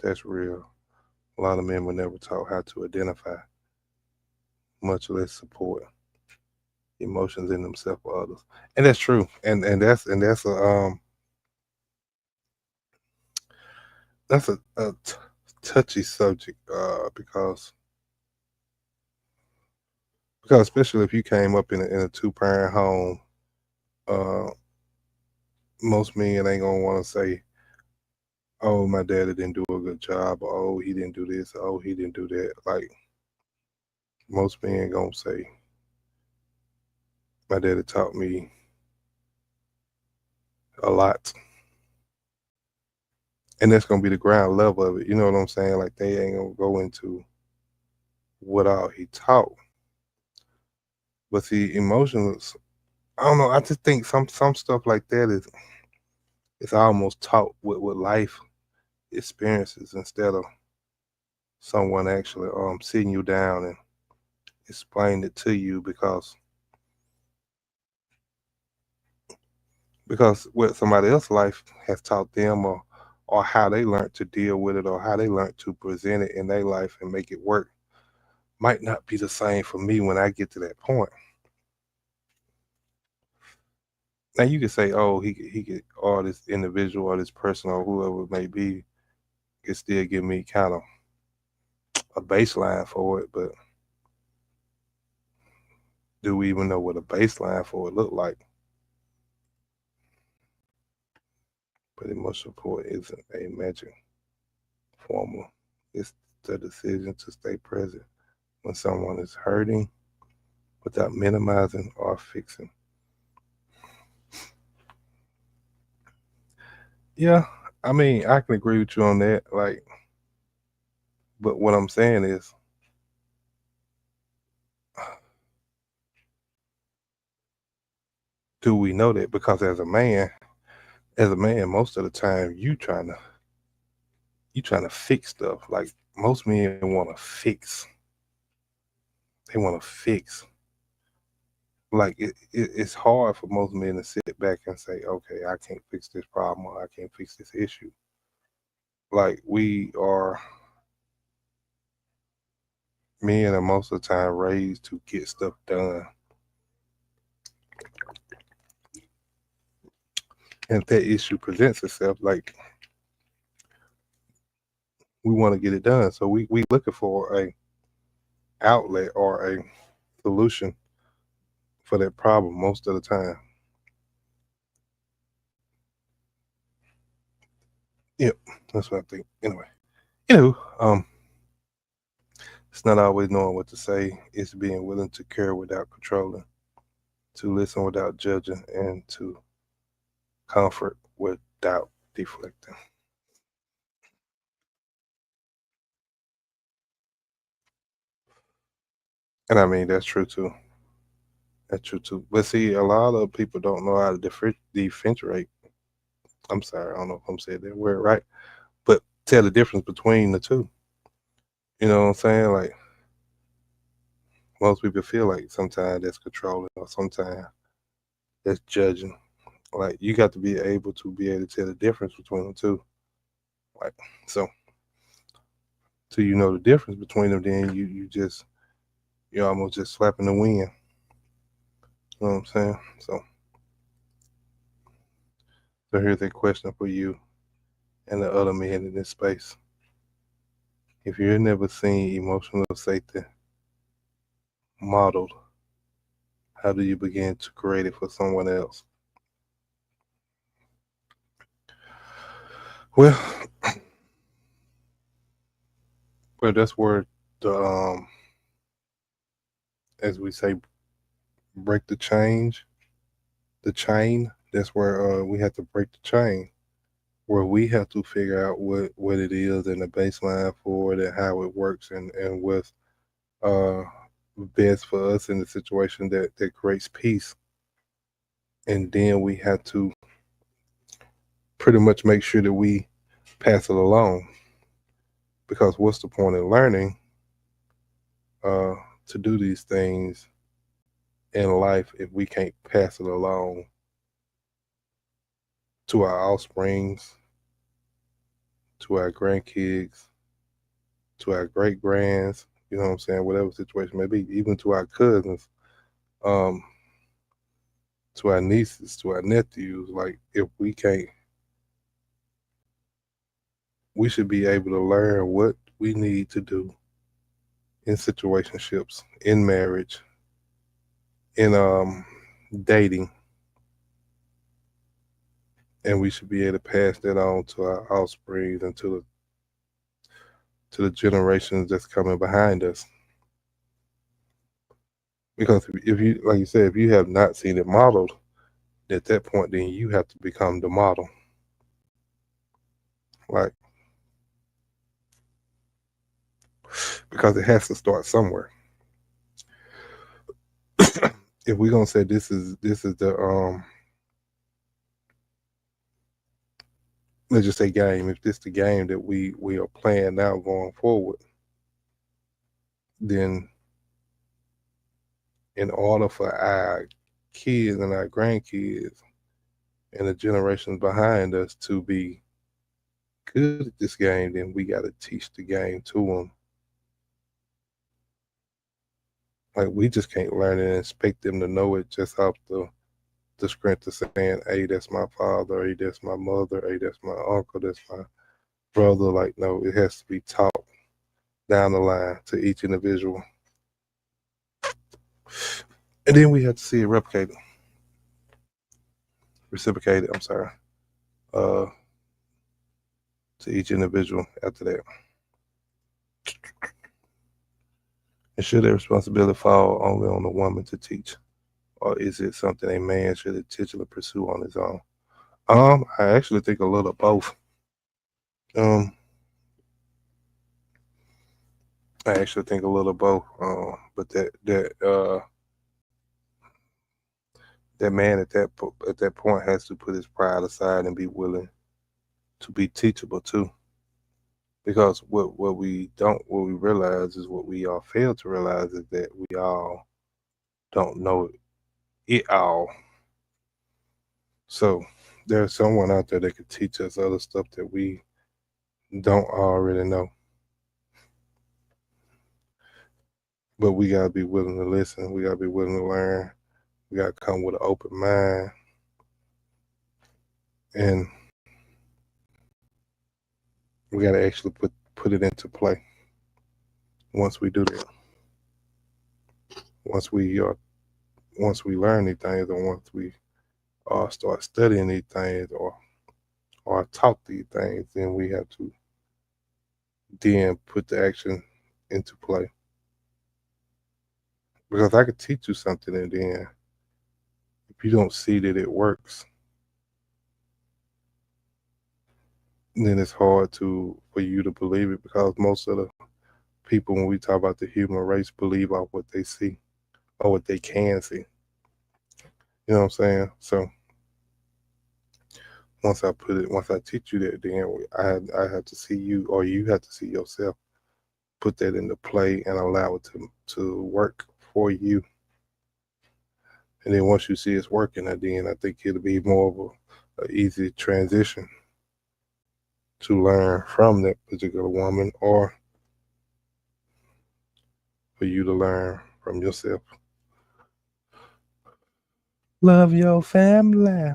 That's real. A lot of men were never taught how to identify, much less support emotions in themselves or others. And that's true. And that's a touchy subject because especially if you came up in a two-parent home, uh, most men ain't gonna want to say, "Oh, my daddy didn't do a good job," or "Oh, he didn't do this," or "Oh, he didn't do that." Like most men gonna say, "My daddy taught me a lot," and that's gonna be the ground level of it. You know what I'm saying? Like they ain't gonna go into what all he taught. But see, emotions, I don't know. I just think some stuff like that is it's almost taught with life experiences instead of someone actually sitting you down and explain it to you because what somebody else's life has taught them or how they learned to deal with it or how they learned to present it in their life and make it work might not be the same for me when I get to that point. Now you could say, oh, he could, or this individual or this person or whoever it may be could still give me kind of a baseline for it, but do we even know what a baseline for it look like? But emotional support isn't a magic formula. It's the decision to stay present when someone is hurting without minimizing or fixing. Yeah, I mean, I can agree with you on that. Like, but what I'm saying is, do we know that? Because as a man, most of the time you trying to fix stuff. Like most men want to fix. They want to fix. Like it's hard for most men to sit back and say, okay, I can't fix this problem or I can't fix this issue. Like we are men are most of the time raised to get stuff done. And if that issue presents itself, like we want to get it done. So we looking for a outlet or a solution for that problem most of the time. Yep, that's what I think. Anyway, you know, it's not always knowing what to say. It's being willing to care without controlling, to listen without judging, and to comfort without deflecting. And I mean that's true too. That's true too. But see, a lot of people don't know how to differentiate. I'm sorry, I don't know if I'm saying that word right, but tell the difference between the two. You know what I'm saying? Like most people feel like sometimes that's controlling or sometimes that's judging. Like you got to be able to tell the difference between the two. Like so, till you know the difference between them, then you're almost just slapping the wind. You know what I'm saying? So here's a question for you and the other men in this space. If you've never seen emotional safety modeled, how do you begin to create it for someone else? Well, well, that's where the as we say, break the chain. That's where we have to break the chain, where we have to figure out what it is and the baseline for it and how it works and what's uh best for us in the situation that creates peace. And then we have to pretty much make sure that we pass it along. Because what's the point in learning uh, to do these things in life if we can't pass it along to our offsprings, to our grandkids, to our great grands, you know what I'm saying, whatever situation may be, even to our cousins, um, to our nieces, to our nephews. Like if we can't we should be able to learn what we need to do in situationships, in marriage, in dating, and we should be able to pass that on to our offspring and to the generations that's coming behind us. Because if you, like you said, if you have not seen it modeled, at that point, then you have to become the model. Like, because it has to start somewhere. If we're gonna say this is the let's just say game, if this the game that we are playing now going forward, then in order for our kids and our grandkids and the generations behind us to be good at this game, then we got to teach the game to them. Like, we just can't learn it and expect them to know it just off the strength of saying, "Hey, that's my father," "Hey, that's my mother," "Hey, that's my uncle," "That's my brother." Like, no, it has to be taught down the line to each individual, and then we have to see it replicated, reciprocated. I'm sorry, uh, to each individual after that. And should that responsibility fall only on the woman to teach, or is it something a man should intentionally pursue on his own? I actually think a little of both. Um, I actually think a little of both. But that man at that point has to put his pride aside and be willing to be teachable too. Because what we realize is what we all fail to realize is that we all don't know it all. So there's someone out there that could teach us other stuff that we don't already know. But we gotta be willing to listen. We gotta be willing to learn. We gotta come with an open mind, and we gotta actually put it into play. Once we do that, once we uh, once we learn these things, or once we start studying these things, or taught these things, then we have to then put the action into play. Because I could teach you something, and then if you don't see that it works, then it's hard for you to believe it. Because most of the people, when we talk about the human race, believe off what they see or what they can see. You know what I'm saying? So once I teach you that, then I have to see you, or you have to see yourself, put that into play and allow it to work for you. And then once you see it's working, then I think it'll be more of a easy transition to learn from that particular woman, or for you to learn from yourself. Love your family.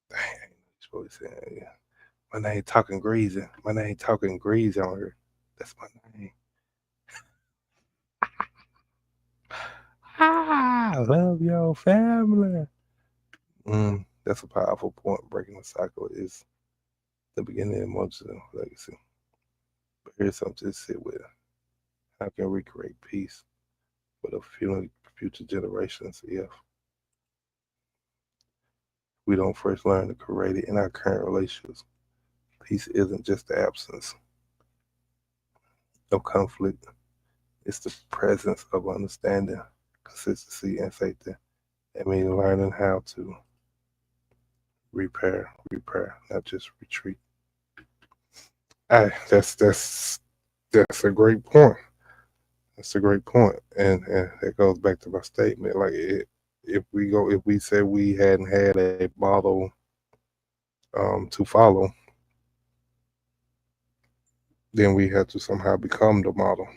Dang, supposed to say, yeah. My name Talkin Greazy. My name Talkin Greazy on here. That's my name. Love your family. That's a powerful point. Breaking the cycle is the beginning of much legacy. But here's something to sit with. How can we create peace for the future generations if we don't first learn to create it in our current relationships? Peace isn't just the absence of conflict, it's the presence of understanding, consistency, and safety. I mean, learning how to repair, not just retreat. That's a great point. That's a great point, and it goes back to my statement. Like, if we say we hadn't had a model to follow, then we have to somehow become the model.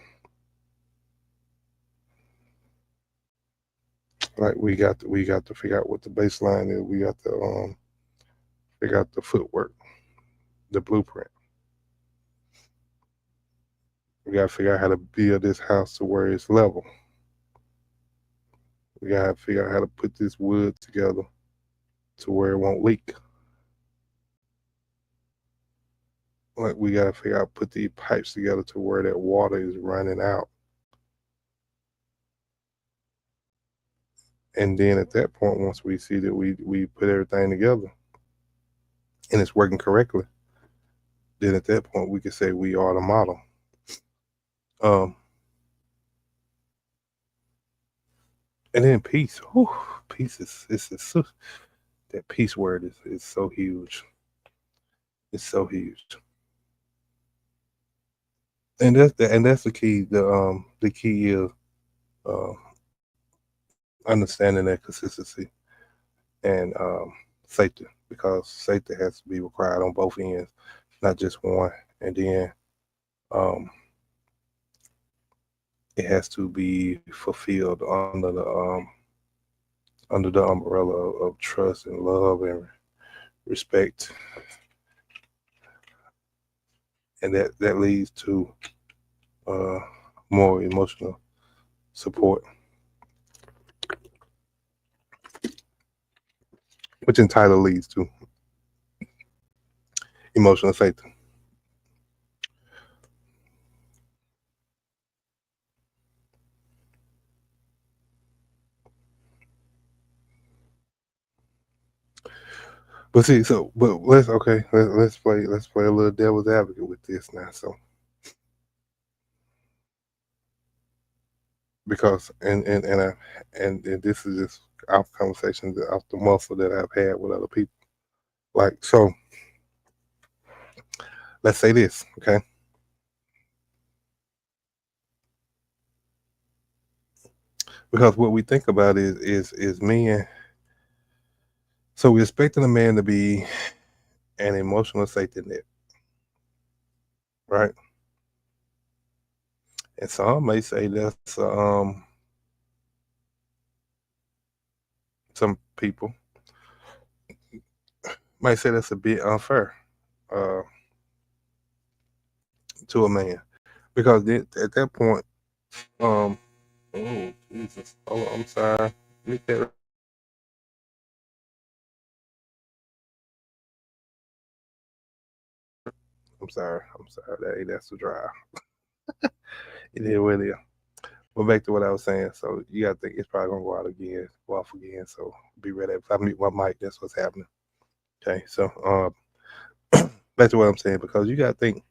Like, we got to figure out what the baseline is. We got to figure out the footwork, the blueprint. We gotta figure out how to build this house to where it's level. We gotta figure out how to put this wood together to where it won't leak. Like we gotta figure out put these pipes together to where that water is running out. And then at that point, once we see that we put everything together and it's working correctly, then at that point we can say we are the model. Um, and then peace. Whew, peace is that peace word is so huge. It's so huge. And that's the key. The key is uh, understanding that consistency and safety, because safety has to be required on both ends, not just one. And then um, it has to be fulfilled under the umbrella of trust and love and respect, and that leads to uh, more emotional support, which in title leads to emotional safety. But see, but let's play a little devil's advocate with this now. So because and this is just our conversations off the muscle that I've had with other people. Like so, let's say this, okay? Because what we think about is men. So we're expecting a man to be an emotional safety net, right? And some may say that's some people might say that's a bit unfair uh, to a man, because at that point, um, oh Jesus, oh I'm sorry, Get that- I'm sorry, that's the drive. It is what it is. But back to what I was saying. So you gotta think it's probably gonna go off again. So be ready. If I mute my mic, that's what's happening. Okay. So back to what I'm saying, because you gotta think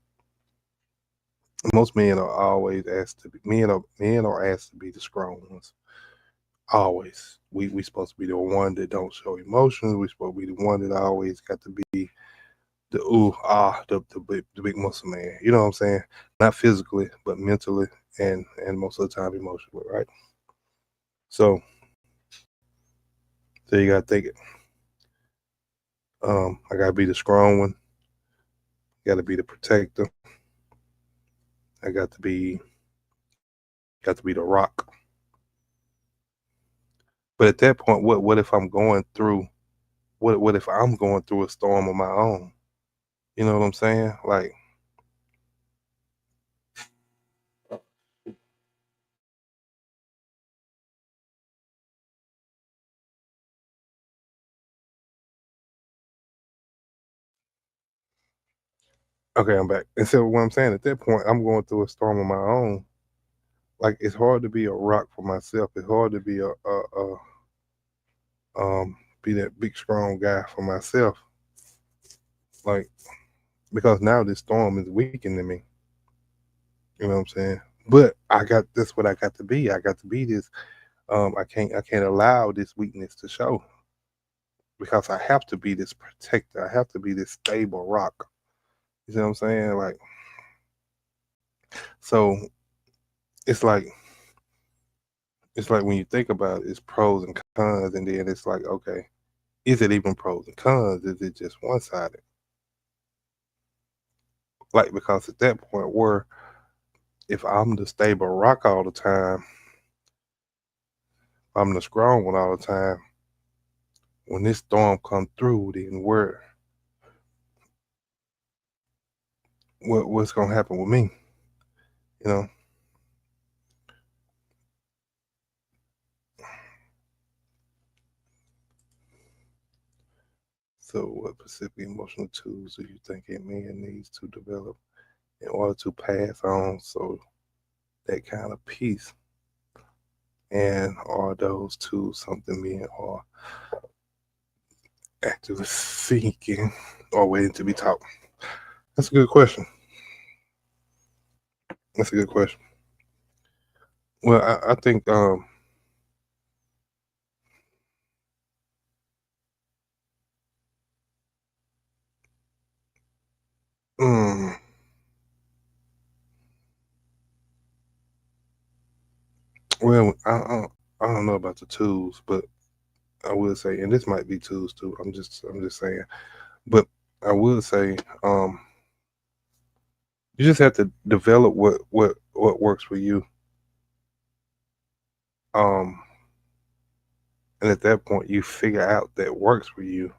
most men are always asked to be men are asked to be the strong ones. Always. We supposed to be the one that don't show emotions. We supposed to be the one that always got to be the big muscle man. You know what I'm saying? Not physically, but mentally and most of the time emotionally, right? So you gotta think it. I gotta be the strong one. Gotta be the protector. I got to be the rock. But at that point, what if I'm going through what if I'm going through a storm of my own? You know what I'm saying? Like, okay, I'm back. And so what I'm saying, at that point, I'm going through a storm of my own. Like, it's hard to be a rock for myself. It's hard to be be that big strong guy for myself. Like, because now this storm is weakening me. You know what I'm saying? But that's what I got to be. I got to be this. I can't allow this weakness to show, because I have to be this protector. I have to be this stable rock. You know what I'm saying? Like, so it's like when you think about it, it's pros and cons, and then it's like, okay, is it even pros and cons? Is it just one sided? Like, because at that point, where if I'm the stable rock all the time, I'm the strong one all the time. When this storm come through, then where? what's gonna happen with me, you know. So, what specific emotional tools do you think a man needs to develop in order to pass on so that kind of peace? And are those tools something men are actively seeking or waiting to be taught? That's a good question. That's a good question. Well, I think mm, well, I don't know about the tools, but I will say, and this might be tools too. I'm just saying, but I will say, you just have to develop what works for you. Um, and at that point, you figure out that works for you,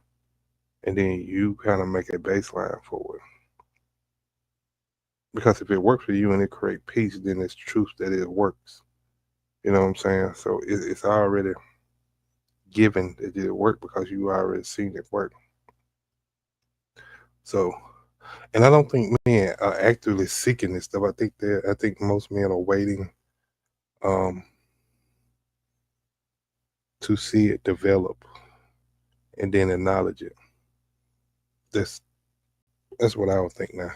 and then you kind of make a baseline for it. Because if it works for you and it creates peace, then it's truth that it works. You know what I'm saying? So it's already given that it work because you already seen it work. So, and I don't think men are actively seeking this stuff. I think most men are waiting um, to see it develop and then acknowledge it. That's that's what I would think now.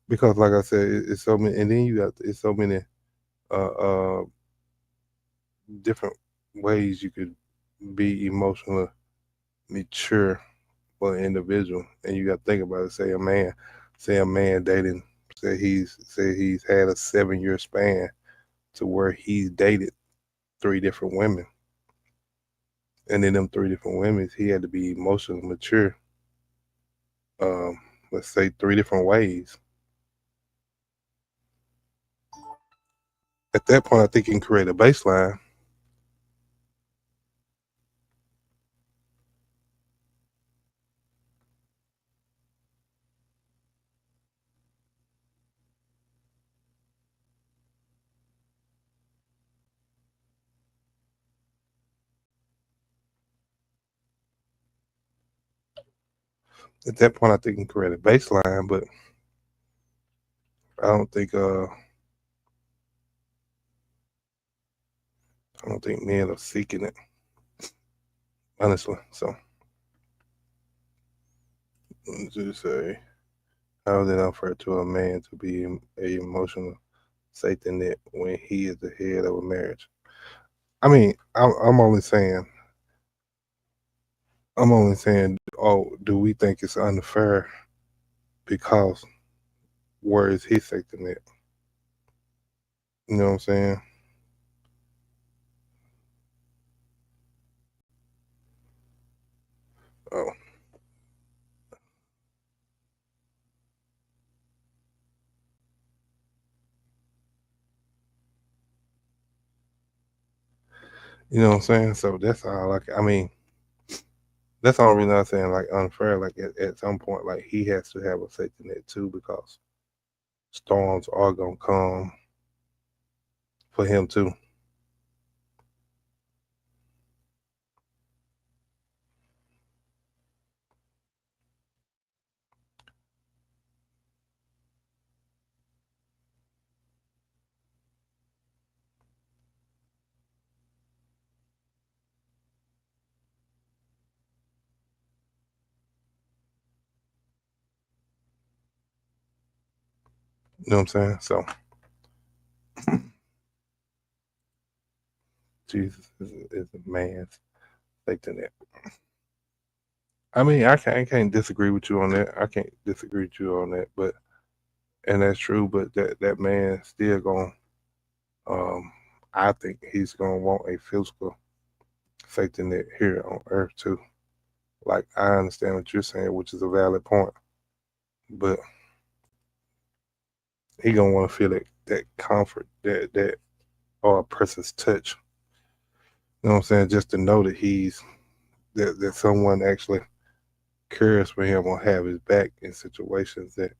Because, like I said, it's so many, and then you got it's so many uh, uh, different ways you could be emotionally mature for an individual, and you got to think about it. Say a man dating, say he's had a 7 year span to where he's dated 3 different women, and in them 3 different women, he had to be emotionally mature. Um, let's say 3 different ways. At that point, I think you can create a baseline. At that point, I think you can create a baseline, but I don't think I don't think men are seeking it honestly. So let's just say, how is it unfair to a man to be a emotional safety net when he is the head of a marriage? I mean, I'm only saying, oh, do we think it's unfair because where is he safety net? You know what I'm saying? Oh, you know what I'm saying? So that's all. I mean, that's the only reason I'm saying like unfair. Like at some point, like he has to have a safety net too because storms are gonna come for him too. You know what I'm saying? So Jesus is a man's safety net. I mean, I can't disagree with you on that. I can't disagree with you on that, but and that's true. But that man still going. Um, I think he's gonna want a physical safety net here on Earth too. Like I understand what you're saying, which is a valid point, but he gonna want to feel that comfort, that or a person's touch. You know what I'm saying? Just to know that that someone actually cares for him or have his back in situations that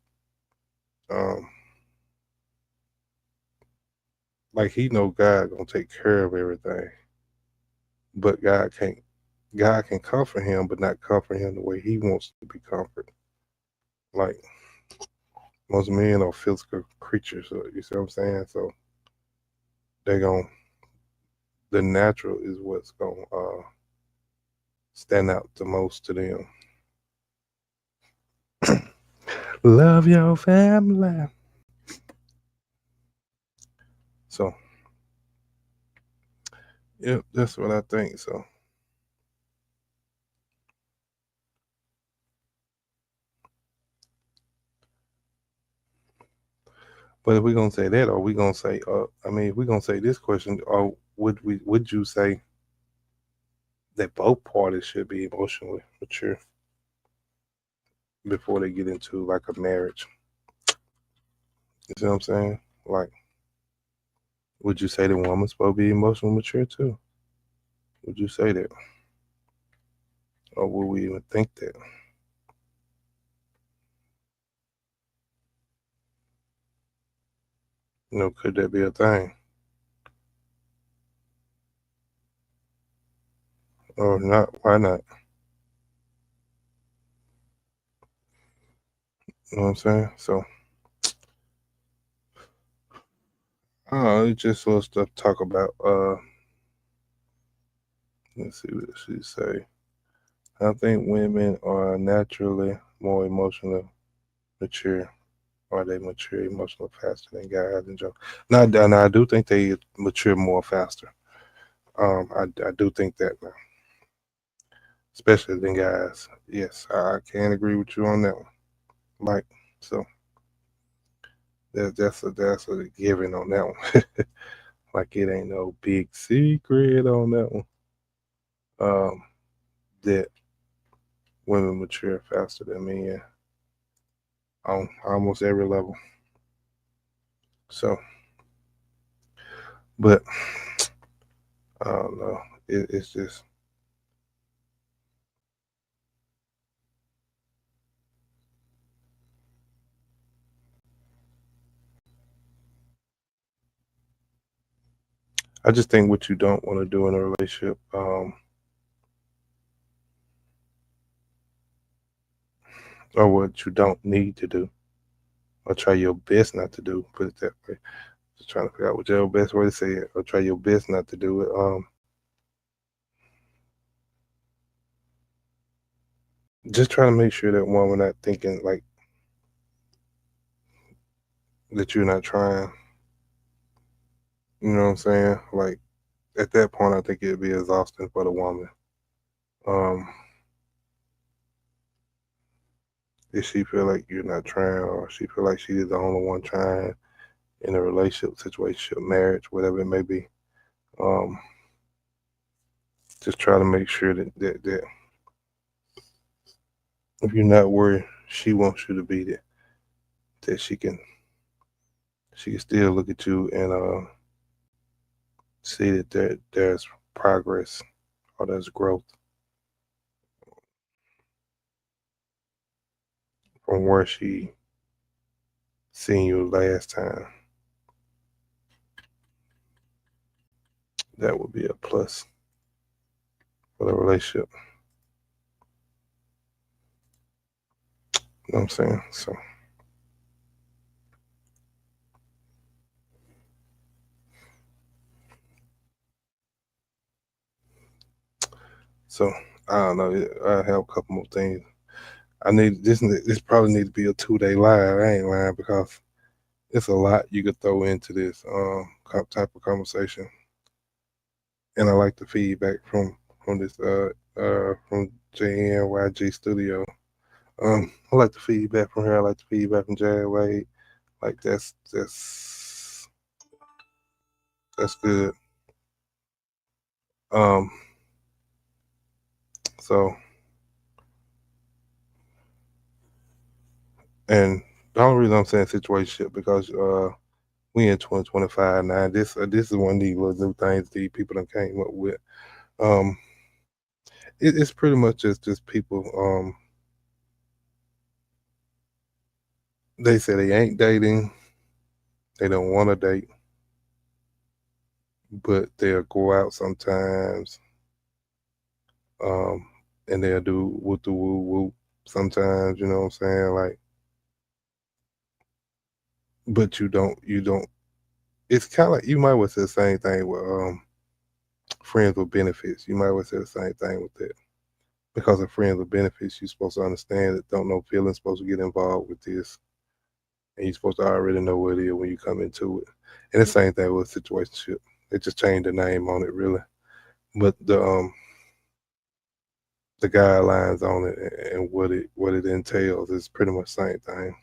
um like he know God gonna take care of everything, but God can comfort him, but not comfort him the way he wants to be comforted. Like most men are physical creatures, so you see what I'm saying? So they gon' the natural is what's gonna stand out the most to them. Love your family. So yep, that's what I think. So but if we're gonna say that, or we gonna say I mean if we're gonna say this question, or would you say that both parties should be emotionally mature before they get into like a marriage? You see what I'm saying? Like, would you say the woman's supposed to be emotionally mature too? Would you say that? Or would we even think that? You know, could that be a thing? Or not? Why not? You know what I'm saying? So, it's just little stuff to talk about. Let's see what she say. I think women are naturally more emotionally mature. Or they mature emotionally faster than guys in general. Now, I do think they mature more faster. I do think that now, especially than guys. Yes, I can agree with you on that one. Like, so that's a given on that one. Like it ain't no big secret on that one. Um, that women mature faster than men on almost every level. So, but I don't know. It's just I just think what you don't want to do in a relationship, or what you don't need to do, or try your best not to do. Put it that way. Just trying to figure out what your best way to say it, or try your best not to do it. Just trying to make sure that woman not thinking like that you're not trying. You know what I'm saying? Like at that point, I think it'd be exhausting for the woman. Um, if she feel like you're not trying, or she feel like she's the only one trying in a relationship, situation, marriage, whatever it may be. Um, just try to make sure that if you're not where she wants you to be, that she can still look at you and see that there's progress or there's growth from where she seen you last time. That would be a plus for the relationship. You know what I'm saying? So I don't know. I have a couple more things. I need this. This probably need to be a 2 day live. I ain't lying because it's a lot you could throw into this type of conversation. And I like the feedback from this from JNYG Studio. I like the feedback from her. I like the feedback from Jay Wade. Like that's good. Um, so and the only reason I'm saying situation because we in 2025 now. This is one of these little new things these people done came up with. Um, it's pretty much just people. They say they ain't dating, they don't want to date, but they'll go out sometimes, um, and they'll do whoop the woo whoop sometimes. You know what I'm saying? Like, but you don't. It's kind of like you might well say the same thing with friends with benefits. You might well say the same thing with that. Because of friends with benefits, you're supposed to understand that don't no feelings supposed to get involved with this, and you're supposed to already know what it is when you come into it. And the same thing with a situationship. They just changed the name on it, really, but the guidelines on it and what it entails is pretty much the same thing.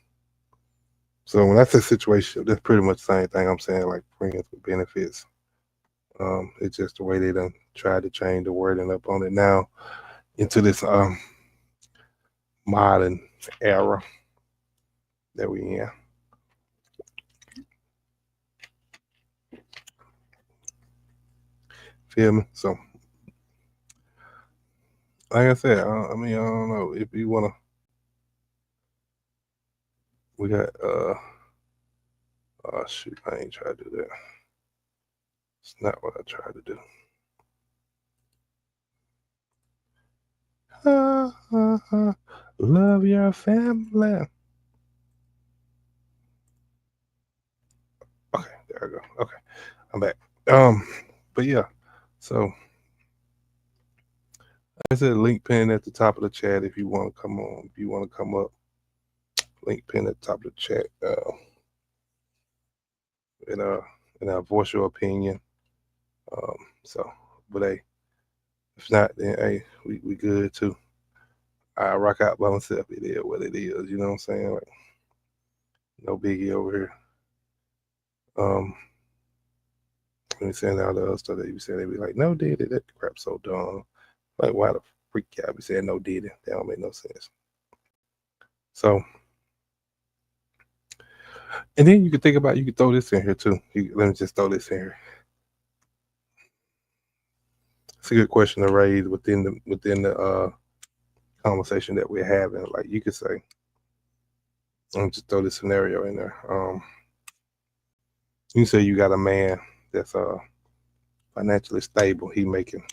So when I say situation, that's pretty much the same thing I'm saying, like friends with benefits. It's just the way they done tried to change the wording up on it now into this modern era that we in. Feel me? So like I said, I mean, I don't know if you wanna. We got oh shoot, I ain't trying to do that. It's not what I tried to do. Love your family. Okay, there I go. Okay, I'm back. Um, but yeah, so I said link pin at the top of the chat if you want to come on. If you want to come up, link pin at the top of the chat. And voice your opinion. So, but hey, if not, then hey, we good too. I rock out by myself. It is what it is. You know what I'm saying? Like, no biggie over here. Um, when you saying all the other stuff that you said, they be like, no did it. That crap so dumb. Like, why the freak y'all be saying no did it? That don't make no sense. So, and then you can think about, you can throw this in here too. Let me just throw this in here. It's a good question to raise within the conversation that we're having. Like, you could say, let me just throw this scenario in there. You say you got a man that's financially stable. He making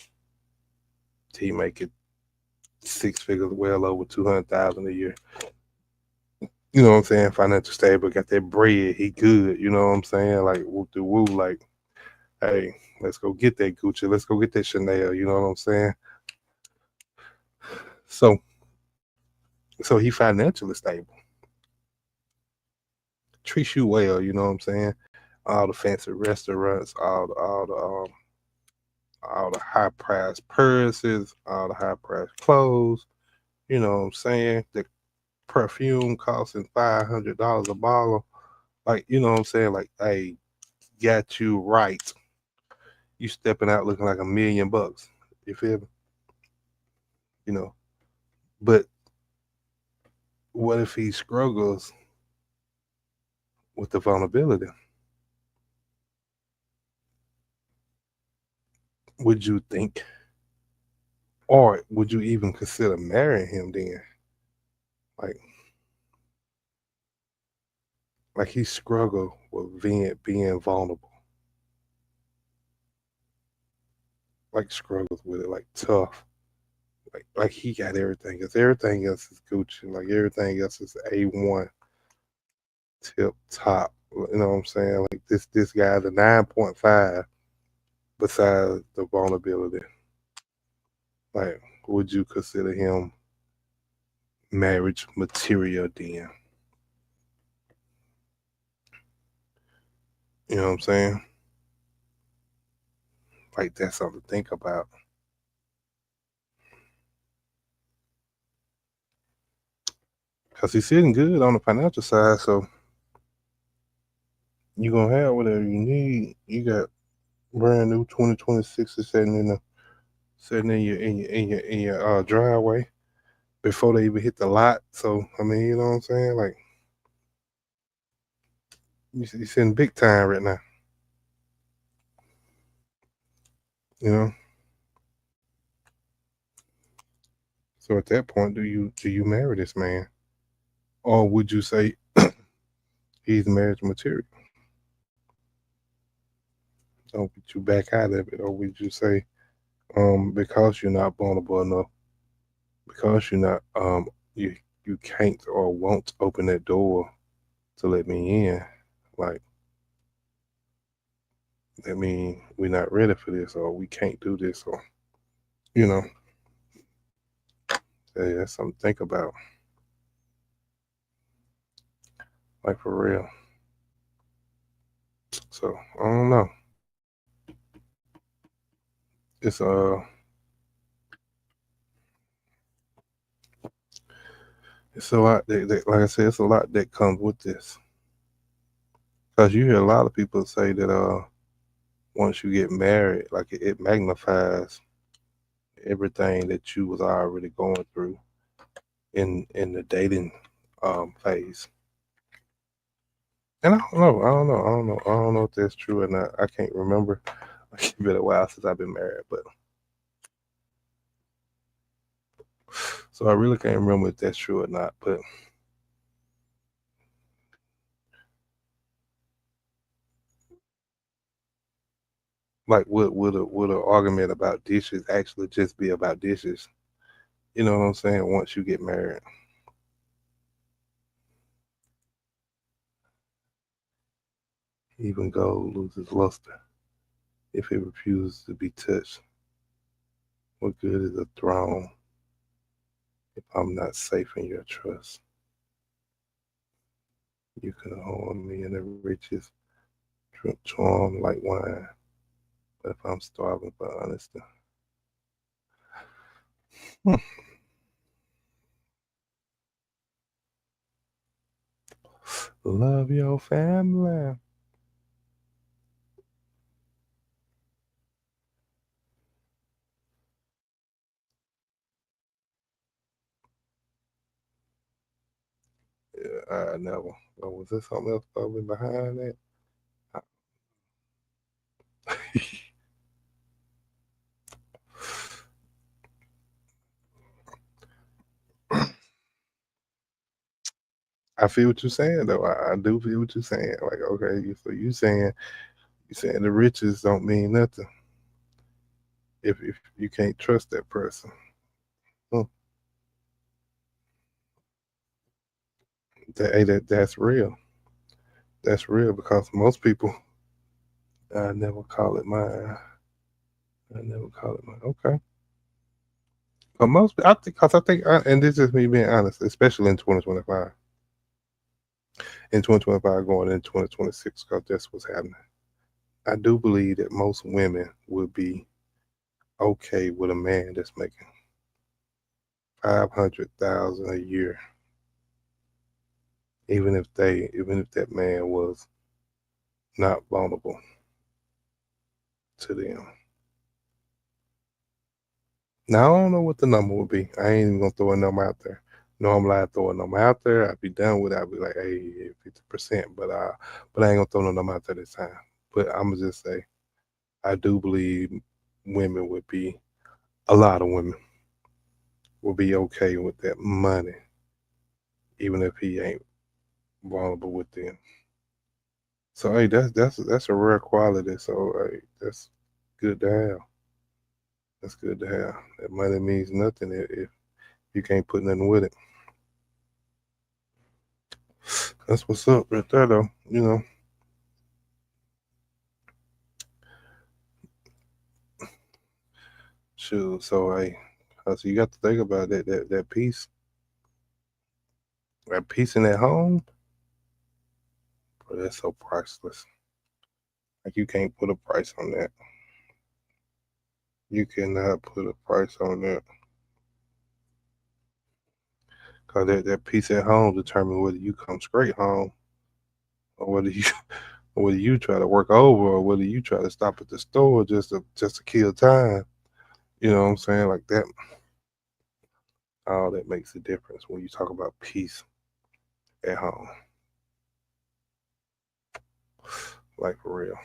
6 figures, well over 200,000 a year. You know what I'm saying? Financial stable, got that bread. He good. You know what I'm saying? Like whoop the woo. Like, hey, let's go get that Gucci. Let's go get that Chanel. You know what I'm saying? So, so he financially stable. Treats you well. You know what I'm saying? All the fancy restaurants, all the high priced purses, all the high priced clothes. You know what I'm saying? The perfume costing $500 a bottle. Like, you know what I'm saying? Like, hey, got you right. You stepping out looking like $1,000,000. You feel me? You know. But what if he struggles with the vulnerability? Would you think, or would you even consider marrying him then? Like, he struggled with being vulnerable. Like struggles with it, like tough. Like he got everything. Cause everything else is Gucci. Like everything else is A1, tip top. You know what I'm saying? Like this guy's a 9.5. Besides the vulnerability, like would you consider him marriage material then? You know what I'm saying? Like that's something to think about. Cause he's sitting good on the financial side, so you gonna have whatever you need. You got brand new 2026 sitting in your driveway before they even hit the lot. So I mean, you know what I'm saying? Like you sitting big time right now. You know. So at that point, do you marry this man, or would you say he's marriage material. Don't get you back out of it, or would you say, because you're not vulnerable enough, because you're not, you can't or won't open that door to let me in, like that mean we're not ready for this, or we can't do this, or you know, hey, that's something to think about, like for real. So I don't know. It's it's a lot like I said, it's a lot that comes with this. Because you hear a lot of people say that once you get married, like it magnifies everything that you was already going through in the dating phase. And I don't know if that's true or not. I can't remember. It's been a while since I've been married, but so I really can't remember if that's true or not. But like, would an argument about dishes actually just be about dishes? You know what I'm saying? Once you get married, even gold loses luster if it refuses to be touched. What good is a throne if I'm not safe in your trust? You can hold me in the riches, charm like wine. But if I'm starving for honesty, hmm, love your family. Yeah, I never. Oh, was there something else probably behind that? I feel what you're saying though. I do feel what you're saying. Like, okay, so you saying the riches don't mean nothing if you can't trust that person. Hmm. That's real. That's real because most people, I never call it mine. I never call it mine. Okay. But most, I think, cause I think, and this is me being honest, especially in 2025, in 2025 going into 2026, because that's what's happening. I do believe that most women would be okay with a man that's making 500,000 a year, even if that man was not vulnerable to them. Now I don't know what the number would be. I ain't even gonna throw a number out there. Normally I throw a number out there, I'd be done with it. I'd be like, hey, 50%, but I ain't gonna throw no number out there this time. But I'm gonna just say I do believe women would be a lot of women will be okay with that money, even if he ain't vulnerable with them. So hey, that's a rare quality. So hey, that's good to have. That's good to have. That money means nothing if you can't put nothing with it. That's what's up right there, though. You know, shoot. So hey, so you got to think about that peace, that peace in that home. But that's so priceless. Like you can't put a price on that. You cannot put a price on that. Cause that peace at home determines whether you come straight home or whether you or whether you try to work over or whether you try to stop at the store just to kill time. You know what I'm saying? Like that, all that makes a difference when you talk about peace at home. Like for real.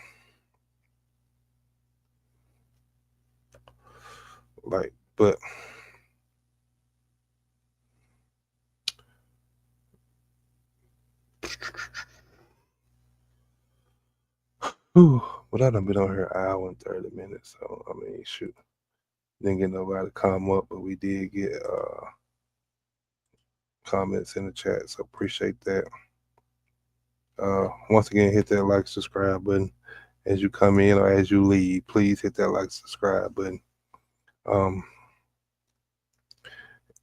Like, but Whew, but I done been on here an hour and 30 minutes, so I mean, shoot, didn't get nobody to come up, but we did get comments in the chat, so appreciate that. Once again, hit that like, subscribe button as you come in or as you leave. Please hit that like, subscribe button.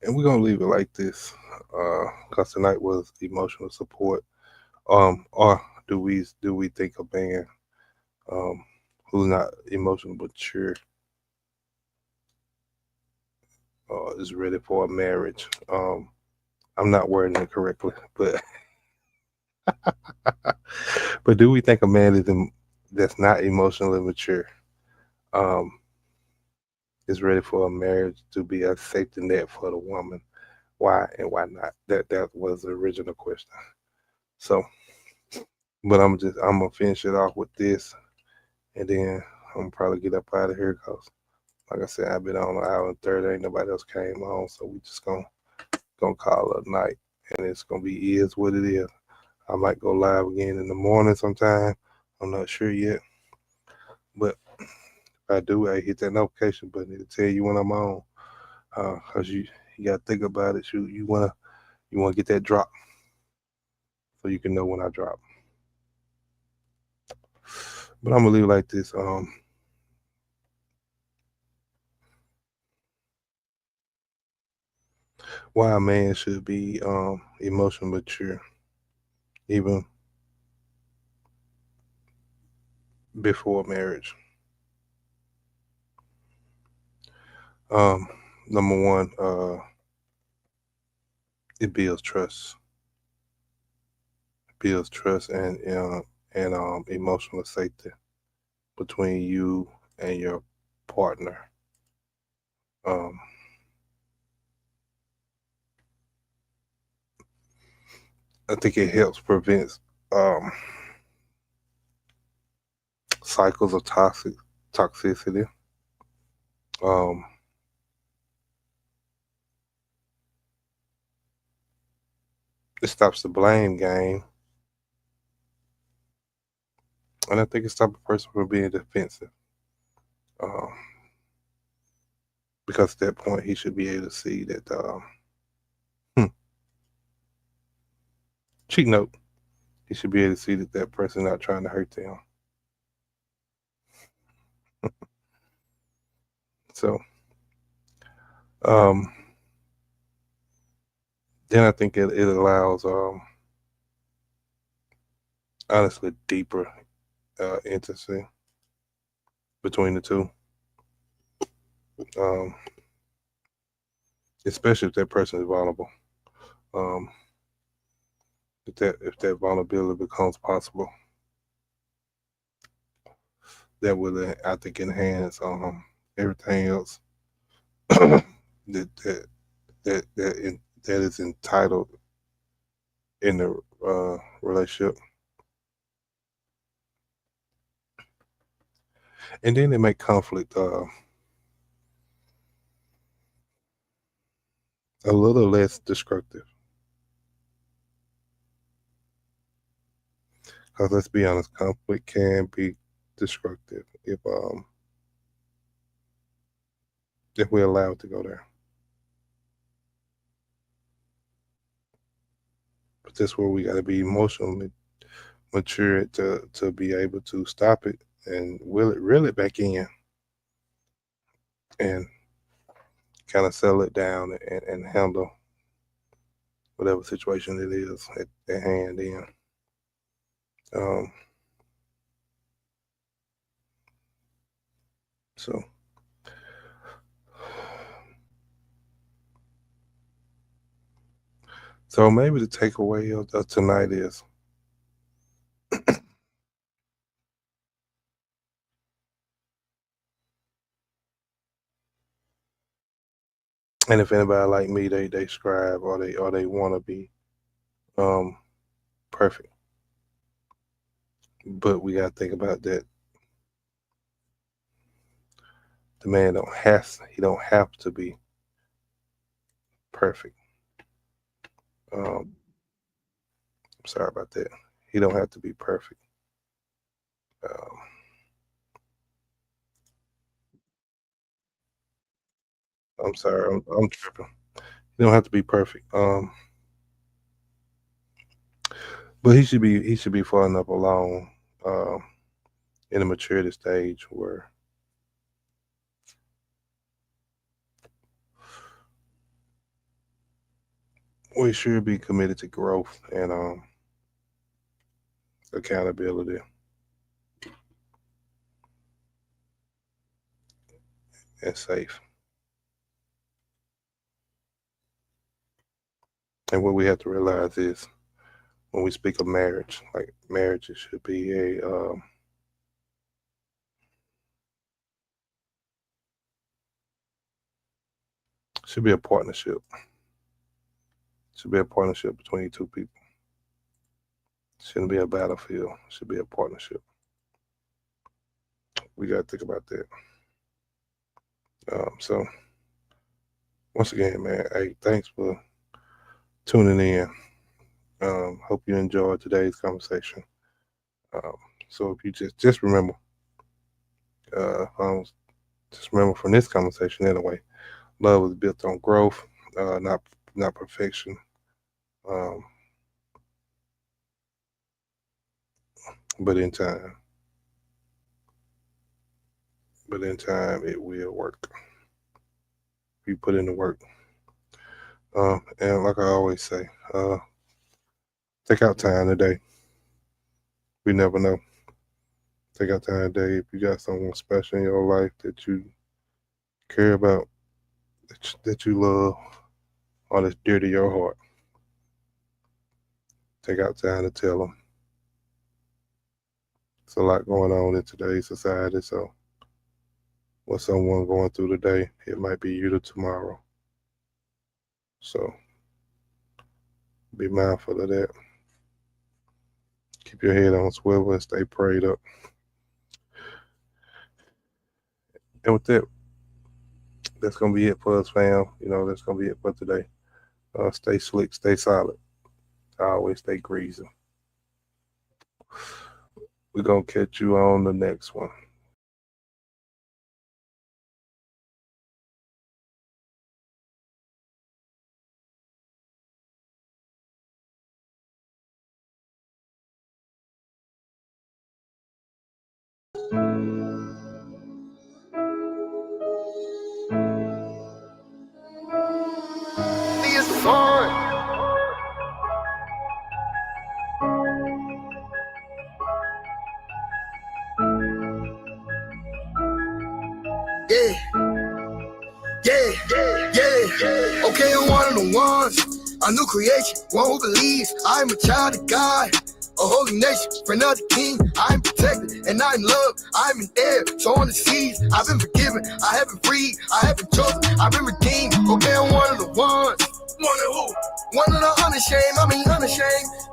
And we're gonna leave it like this, because tonight was emotional support. Or do we think a man who's not emotionally mature is ready for a marriage? I'm not wording it correctly, but but do we think a man that's not emotionally mature is ready for a marriage to be a safety net for the woman? Why and why not? That was the original question. So, but I'm gonna finish it off with this, and then I'm gonna probably get up out of here because, like I said, I've been on an hour and 30. Ain't nobody else came on, so we just gonna call it a night, and it's gonna be is what it is. I might go live again in the morning sometime. I'm not sure yet, but if I do, I hit that notification button to tell you when I'm on, cause you gotta think about it. You wanna get that drop so you can know when I drop. But I'm gonna leave it like this. Why a man should be emotionally mature even before marriage. Number one, it builds trust. It builds trust and emotional safety between you and your partner. Um, I think it helps prevent um, cycles of toxicity. Um, it stops the blame game, and I think it stops a person from being defensive. Um, because at that point, he should be able to see that. Cheat note. He should be able to see that that person not trying to hurt them. So, um, then I think it allows, honestly, deeper intimacy between the two. Um, especially if that person is vulnerable. Um, if that vulnerability becomes possible, that will, I think, enhance everything else that that is entitled in the relationship. And then it make conflict a little less destructive. Because let's be honest, conflict can be destructive if we allow it to go there. But that's where we got to be emotionally mature to be able to stop it and reel it back in and kind of settle it down and handle whatever situation it is at hand in. Um, so maybe the takeaway of tonight is and if anybody like me, they strive or they want to be um, perfect. But we gotta think about that. The man don't have to be perfect. I'm sorry about that. He don't have to be perfect. Um, I'm sorry, I'm tripping. You don't have to be perfect. But he should be far enough along in a maturity stage where we should be committed to growth and accountability and safe. And what we have to realize is when we speak of marriage, like marriage, it should be a partnership. It should be a partnership between two people. It shouldn't be a battlefield. It should be a partnership. We got to think about that. So, once again, man, hey, thanks for tuning in. Hope you enjoyed today's conversation. So if you just remember, just remember from this conversation anyway, love is built on growth, not perfection. But in time it will work. You put in the work. And like I always say, take out time today. We never know. Take out time today. If you got someone special in your life that you care about, that you love, or that's dear to your heart, take out time to tell them. It's a lot going on in today's society, so what someone going through today, it might be you to tomorrow. So be mindful of that. Keep your head on swivel and stay prayed up. And with that, that's going to be it for us, fam. That's going to be it for today. Stay slick, stay solid. Always stay greasy. We're going to catch you on the next one. It's fun. Yeah. Okay, I'm one of the ones. A new creation, one who believes I'm a child of God. A holy nation, friend of the king. I'm protected and I'm loved. I'm an heir, so on the seas. I've been forgiven, I have been freed, I have been chosen, I've been redeemed. Okay, I'm one of the ones. One of who? One of the unashamed.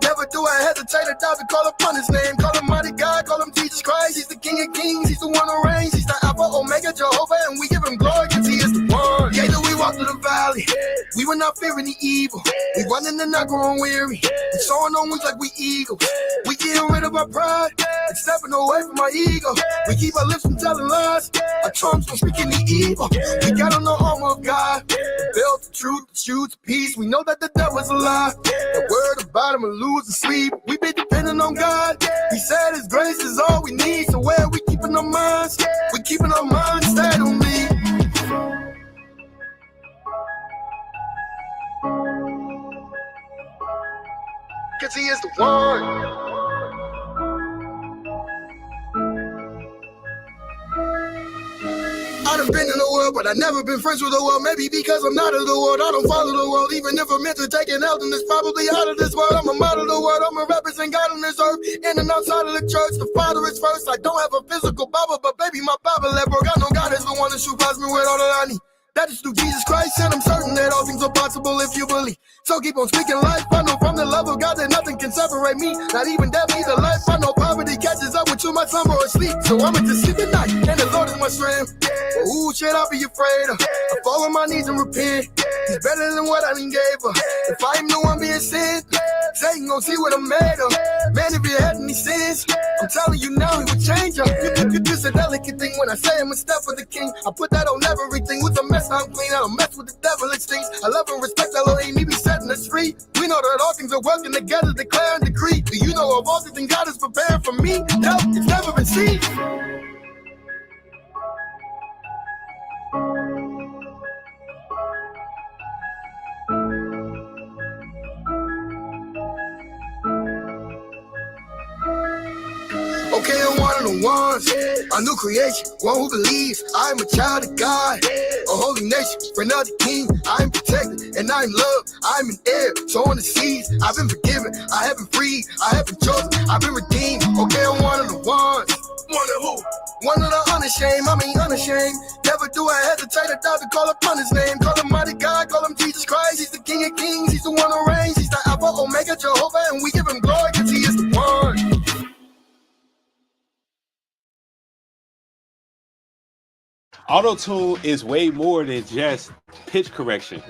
Never do I hesitate or doubt to call upon his name. Call him mighty God, call him Jesus Christ. He's the King of Kings, he's the one who reigns. He's the Alpha, Omega, Jehovah, and we give him glory because he is the one. Yeah, though we walk through the valley, we will not fear any evil. We running and not growing weary. We soaring on wings like we eagles. We getting rid of our pride and stepping away from our ego. We keep our lips from telling lies, our tongues from speaking the evil. We got on the armor of God, the belt, the truth, the shoes, the peace. We know that the devil's a lie. The word about him will lose and sleep. We be depending on God. He said his grace is all we need. So where we keeping our minds? We keeping our minds stayed on me. Cause he is the one. I done been in the world, but I never been friends with the world. Maybe because I'm not of the world, I don't follow the world. Even if I'm meant to take an L, then it's probably out of this world. I'm a model of the world, I'm a represent God on this earth. In and outside of the church, the Father is first. I don't have a physical Bible, but baby, my Bible that broke. I know God is the one that supplies me with all that I need. That is through Jesus Christ, and I'm certain that all things are possible if you believe. So keep on speaking life. I know from the love of God that nothing can separate me. Not even death, neither life. I know poverty catches up with you, my slumber or sleep. So I'ma just sleep at night, and the Lord is my strength. Well, who should I be afraid of? I fall on my knees and repent. He's better than what I done gave her. If I am the one being sent, Satan gon' see what I'm made of. Man, if you had any sins, I'm telling you now, he would change her. It's a delicate thing when I say I'm a step for the king. I put that on everything with a message I'm clean, I don't mess with the devil, it stinks. I love and respect, I Lord ain't me be setting us free. We know that all things are working together, declare and decree. Do you know of all things God is preparing for me? No, it's never been seen. Okay, I'm one of the ones, a new creation, one who believes I'm a child of God, a holy nation, friend of the king. I'm protected and I'm loved, I'm an heir, so on the seas. I've been forgiven, I have been freed, I have been chosen, I've been redeemed. Okay, I'm one of the ones. One of who? One of the unashamed, I mean unashamed. Never do I hesitate or doubt to call upon his name. Call him mighty God, call him Jesus Christ. He's the King of Kings, he's the one who reigns. He's the Alpha, Omega, Jehovah, and we give him glory because he is the one. Auto-tune is way more than just pitch correction.